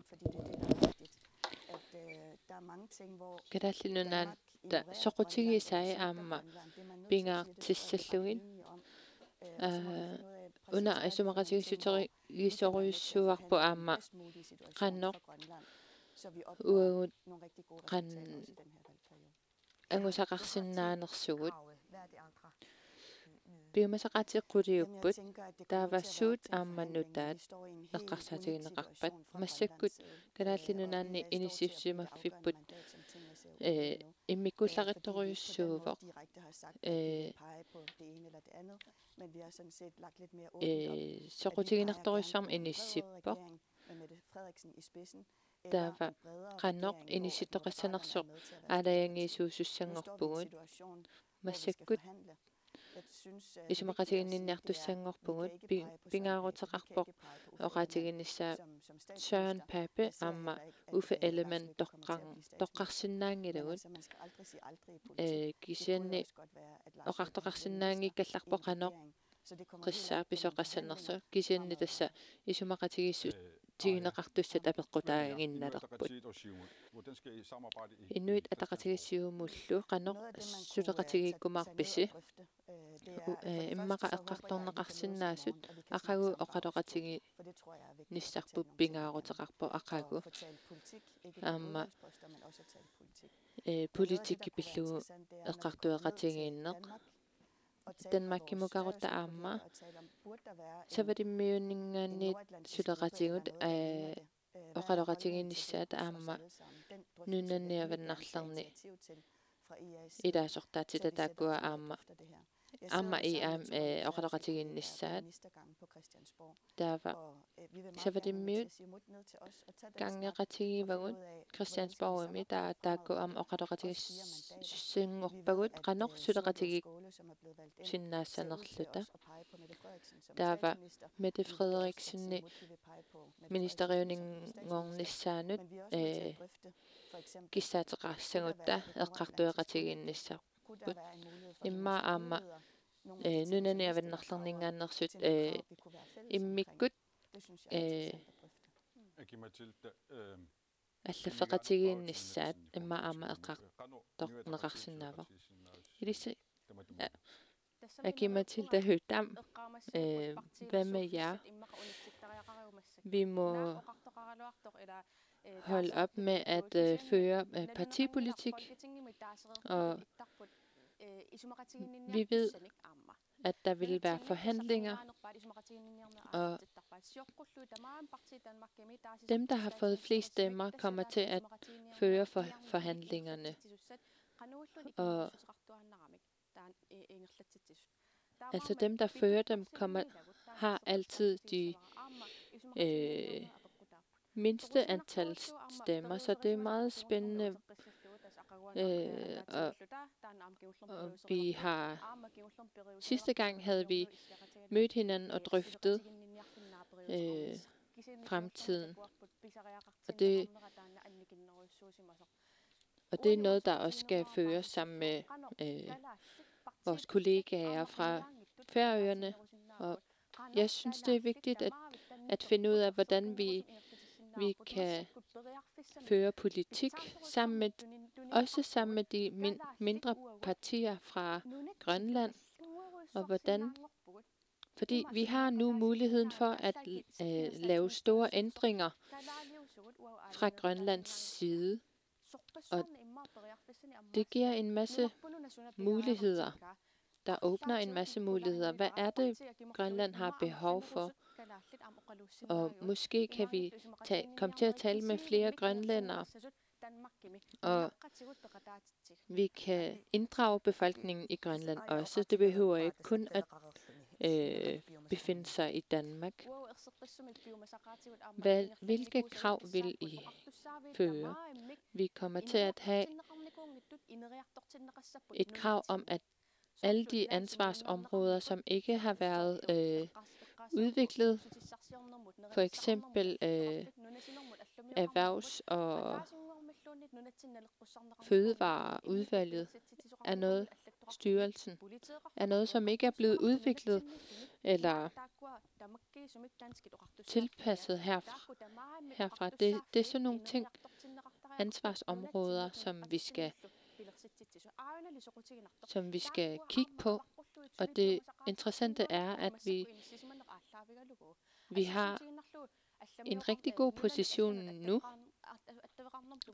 Kadallinunan soqutigi sai amma pingaartissalluin una isumaqatigisuteri gisoruyussuarpu aamma qannoq uagut qan angusaqarsinnaanersugut piumasaqatiqqutiupput taavassuut aammanutaat eqqarsaatigineqarpat massakkut kadaallinunaanni inissipsimaffipпут immikkullarittoriussuuvoq soqutiginertoriussarma inissippoq taava qannoq inissittoqassanersoq aalayangiisuussussangorpugut massakkut isumaqatiginninniartussangorpugut pingaaruteqarpoq oqatiginnissaa Søren Pape amma Uffe Ellemann toqqarsinnaangilugut kisianni oqartoqarsinnaangikkallarpoq qanoq qissaa pisoqassanersu kisianni tassa isumaqatigissut tigineqartussat apeqqutaaginnalerput Inuit ataqatigissiumullu qanoq suleqatigikkumarpisi immaqa eqqartorneqarsinnaasut aqagu oqaloqatigi nissarpup pingaaruteqarpo aqagu aamma politikki pillugu eqqartueqatigiinneq Danmarkimukarutta aamma savadimmiunningaanniit suleqatigut oqaloqatigiinnissaat aamma nunanniavannarlarni ilaasortaatita taakkua aamma Amma i oqaloqatigiinnissaat taava savati miut gangeqatigivagut Christiansborgimi taakku oqaloqatigissussingorpagut qanor suleqatigik sinnaasanerluta taava Mette Frederiksenni ministeriuningornissaanut kissaateqarssagutta eqqartueqatigiinnissaq imma aamma nunani avannerlerningaannersut immikkut аллаффеқатигииннссаат имма аама эққартоқнеқарсинаавақ илисси Aki-Mathilda Høgh-Dam, hvad med jer? Vi må holde op med at føre partipolitik, og vi ved, at der vil være forhandlinger, og dem, der har fået flest stemmer, kommer til at føre forhandlingerne. Og altså dem, der fører dem, har altid de mindste antal stemmer, så det er meget spændende. Og vi har sidste gang havde vi mødt hinanden og drøftet fremtiden, og det er noget, der også skal føres sammen med vores kollegaer fra Færøerne. Og jeg synes, det er vigtigt at finde ud af, hvordan vi kan føre politik også sammen med de mindre partier fra Grønland, og fordi vi har nu muligheden for at lave store ændringer fra Grønlands side, og det giver en masse muligheder. Der åbner en masse muligheder. Hvad er det, Grønland har behov for? Og måske kan vi komme til at tale med flere grønlændere, og vi kan inddrage befolkningen i Grønland også. Det behøver ikke kun at befinde sig i Danmark. Hvilke krav vil I føre? Vi kommer til at have et krav om, at alle de ansvarsområder, som ikke har været udviklet, for eksempel erhvervs- og fødevareudvalget, er noget, styrelsen, er noget, som ikke er blevet udviklet eller tilpasset herfra. Det er sådan nogle ting, ansvarsområder, som vi skal kigge på. Og det interessante er, at vi har en rigtig god position nu,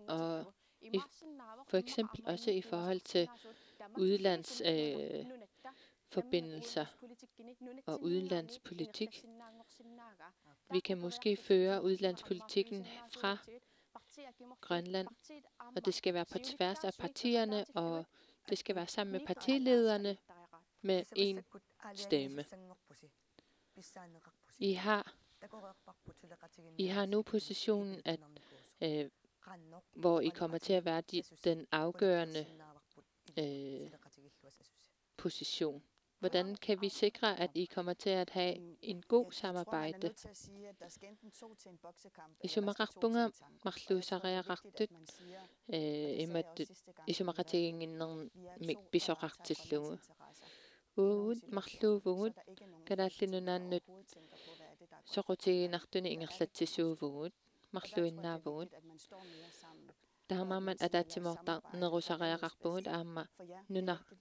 og for eksempel også i forhold til udlandsforbindelser og udlandspolitik. Vi kan måske føre udlandspolitikken fra Grønland, og det skal være på tværs af partierne, og det skal være sammen med partilederne med en stemme. I har nu positionen, hvor I kommer til at være den afgørende position. Hvordan kan vi sikre, at I kommer til at have en god samarbejde? Isumaraqpunga marluusariaqartut isumaratiginginner mikpisoqartillugu. Uut marluuvugut kalaallinunaannut soqutiginartuni ingerlatsisuuvugut marluinnaavugut таамаамат атаатсимоорта нерусариақарпугут аама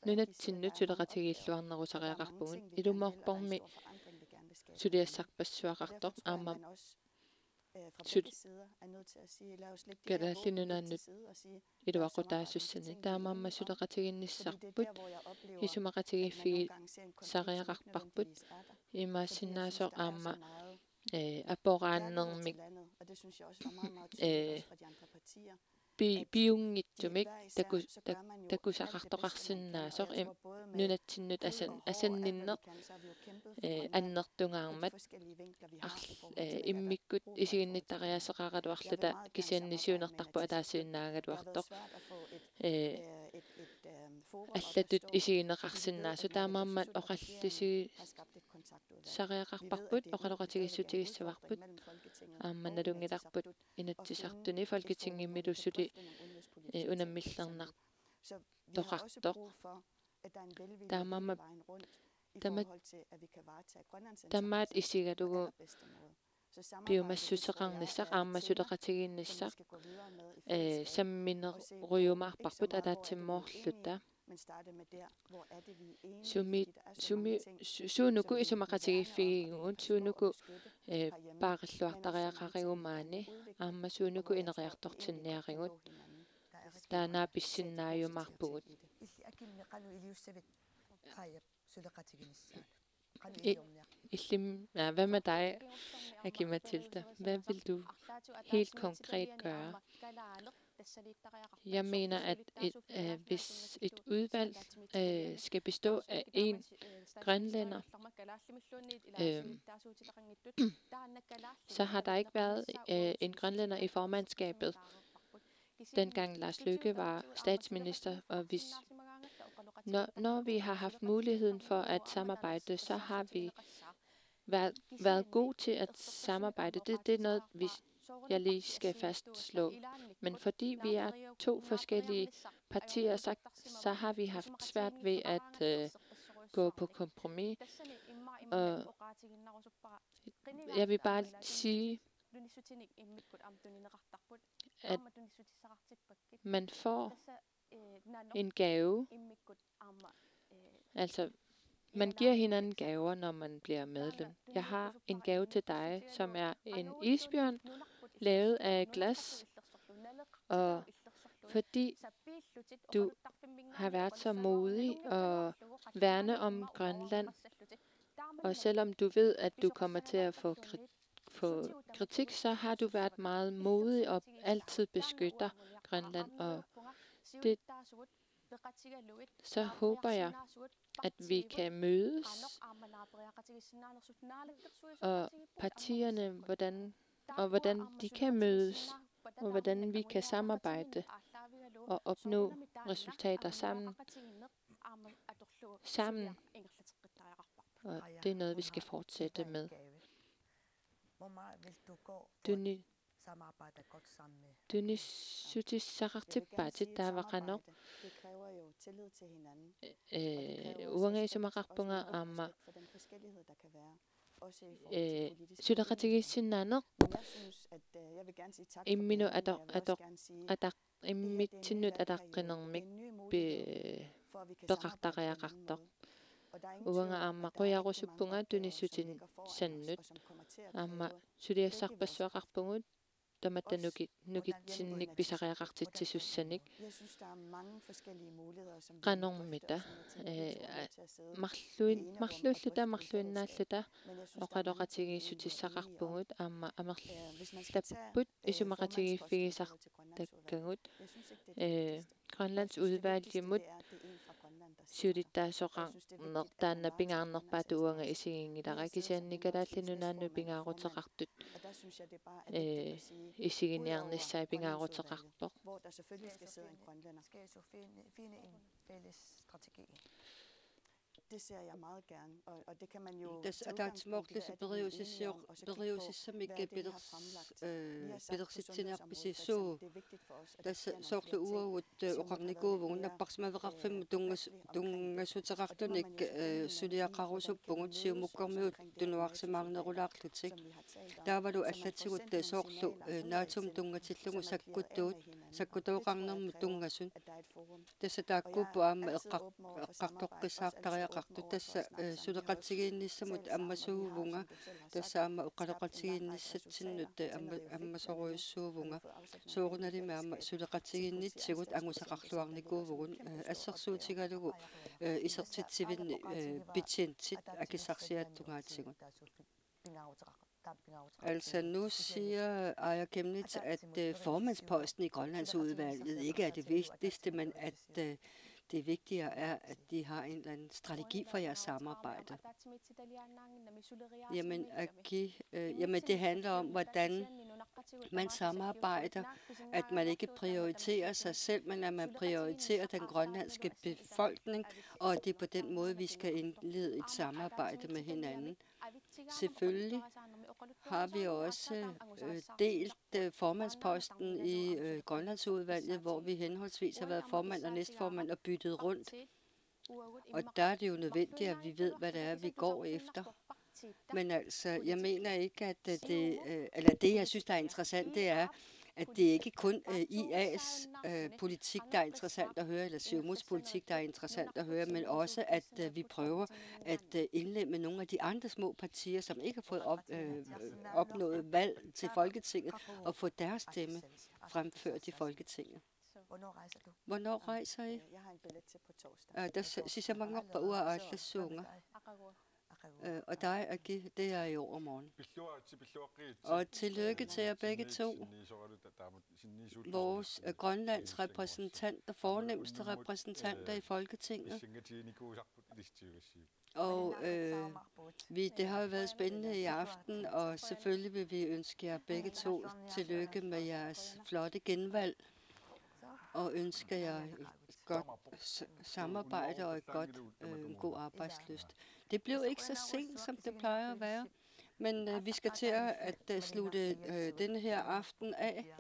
нунатсиннут сулеқатигииллуарнерусариақарпугут илумоорпорми сулиассарпассуақартор аама калааллинунааннут илуақутаассуссани таамаама сулеқатигинниссарпут исумақатигиффиги сариақарпарпут имаассиннаасоо аама апорааннермик biungittumik hver især, så gør man jo taku alt det bedste, man kan. saqartoqarsinnaasoq Og jeg tror både med nunatinnut ud over alt, asanninneq hvad vi kan, så har vi jo kæmpet for Grønland på de annertungaarmat forskellige vinkler, vi har i forhold til, hvad der er immikkut brug for i forhold til Grønland. isiginnittariasaqaratuarluta Jeg vil meget gerne samarbejde med kisiannissuunartarpu Inatsisartut. Det har ataasiinnaagatuartoq været svært at få et forum op at аллатут stå, fordi vi ved, isiginneqarsinnaasu at taamaammat naalakkersuisut og regeringen har skabt et kontaktudvalg. Vi ved, sariaqarparput at det er en oqaloqatigissutigissavarbut mellem Folketinget og aammanalungilarput Inatsisartut inatsisartuni et forum, hvor vi kan folketingimmilussuli drøfte nogle udenrigspolitiske ting unamillernar Så vi har også toqartoq brug for, at der er en velvilje taamaamma hele vejen rundt i tama forhold til, at vi kan varetage Grønlands tamaat interesser på isigalugu allerbedste måde. Så samarbejdet, det tror jeg, piumassuseqarnissaq er et tema, som aammassuteqatiginnissaq vi skal gå videre med i fællesskab. sammineruyumarparput Men starte med der, hvor er det, vi er enige, sumi fordi der er så sumi mange ting, suunuku som vi isumaqatigifiiguun suunuku herhjemme, paaqilluartariaqariumaani aammassuunuku ineriartortinniarigut taanaapissinnaayumarpugut hvad med dig, Aki Mathilda? Hvad vil du helt konkret gøre? Jeg mener, at hvis et udvalg skal bestå af en grønlænder, så har der ikke været en grønlænder i formandskabet, dengang Lars Løkke var statsminister. Og når vi har haft muligheden for at samarbejde, så har vi været gode til at samarbejde. Det er noget, jeg lige skal fastslå. Men fordi vi er to forskellige partier, så har vi haft svært ved at gå på kompromis. Og jeg vil bare sige, at man får en gave. Altså, man giver hinanden gaver, når man bliver medlem. Jeg har en gave til dig, som er en isbjørn, lavet af glas. Og fordi du har været så modig og værne om Grønland, og selvom du ved, at du kommer til at få kritik, så har du været meget modig og altid beskytter Grønland. Og så håber jeg, at vi kan mødes, og partierne, hvordan de kan mødes, og hvordan vi kan samarbejde og opnå resultater sammen. Og det er noget, vi skal fortsætte med. Tunisutisarartippatit taavaqanoq uangaisumaqarpunga aamma sudaqatigissinnaaneq imminu immitsinnut ataqqinnermik peqartariaqartoq uanga aamma qoyarusuppunga tunissutin sannut aamma suliassarpassuaqarpungut tamattanukitsinnik pisariaqartitsissussanik qanormita marluinnaallata oqaloqatigiissutissaqarpungut aamma amerlapput isumaqatigiiffigisartakkangut Grønlands udvalgimut siulittaasoqarnertaanna pingaarnerpaatu uanga isigingilarakisiannikalaallinu pingaaruteqartut isiginiarnissai pingaaruteqarpoq hvor der selvfølgelig skal sidde en grønlænder. Finde en fælles strategi. Det ser jeg meget gerne, og det kan man jo атаатсимоорлуса периусиссамик педерситсинерписиссуу тасса соорлу уагут оқарникуувгун наппарсимавеқарфимму тунгасутеқартуник сулиақарусуппугут сиумуккормиут тунуарсимаарнерулаарлутик таавалу аллатсигут соорлу наатум тунгатиллугу саккутооқарнерму тунгасун тасса тааккууппу аама эққартоққиссаартариақарту тасса сулеқатсигиинниссамут аммасуувунга тасса аама оқалоқатсигиинниссатсиннут аммасоруйуссуувунга сооруналима аама сулеқатсигииннитсигут ангусақарлуарникуувгун ассерсуутигалугу исертитсивинни питсиинтит акиссарсиааттунгаатсигут Altså nu siger Aya Kemnitz, at formandsposten i Grønlandsudvalget ikke er det vigtigste, men at det vigtigere er, at de har en eller anden strategi for jeres samarbejde. Jamen, jamen det handler om, hvordan man samarbejder, at man ikke prioriterer sig selv, men at man prioriterer den grønlandske befolkning, og at det er på den måde, vi skal indlede et samarbejde med hinanden. Selvfølgelig har vi også delt formandsposten i Grønlandsudvalget, hvor vi henholdsvis har været formand og næstformand og byttet rundt. Og der er det jo nødvendigt, at vi ved, hvad det er, vi går efter. Men altså, jeg mener ikke, at det jeg synes, der er interessant, det er, at det ikke kun IA's politik, der er interessant at høre, eller Siumuts politik, der er interessant at høre, men også, at vi prøver at indlemme nogle af de andre små partier, som ikke har fået opnået valg til Folketinget, og få deres stemme fremført i Folketinget. Hvornår rejser I? Jeg har en billet til på torsdag. Der synes jeg mange op på uger og alle sunger. Og dig, Agi, det er i overmorgen. Og tillykke til jer begge to. Vores Grønlands repræsentanter, fornemste repræsentanter i Folketinget. Og det har jo været spændende i aften, og selvfølgelig vil vi ønske jer begge to tillykke med jeres flotte genvalg. Og ønsker jer et godt samarbejde og en god arbejdslyst. Det blev ikke så sent, som det plejer at være, men vi skal til at slutte denne her aften af.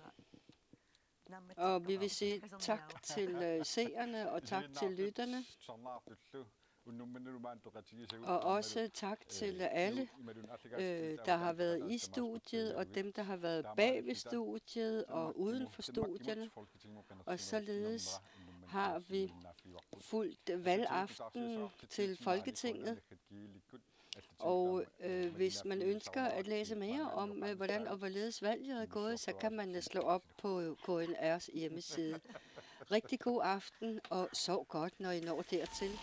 Og vi vil sige tak til seerne og tak til lytterne. Og også tak til alle, der har været i studiet, og dem, der har været bag ved studiet og uden for studierne. Og således har vi fulgt valgaften til Folketinget. Og hvis man ønsker at læse mere om, hvordan og hvorledes valget er gået, så kan man slå op på KNR's hjemmeside. Rigtig god aften, og sov godt, når I når dertil.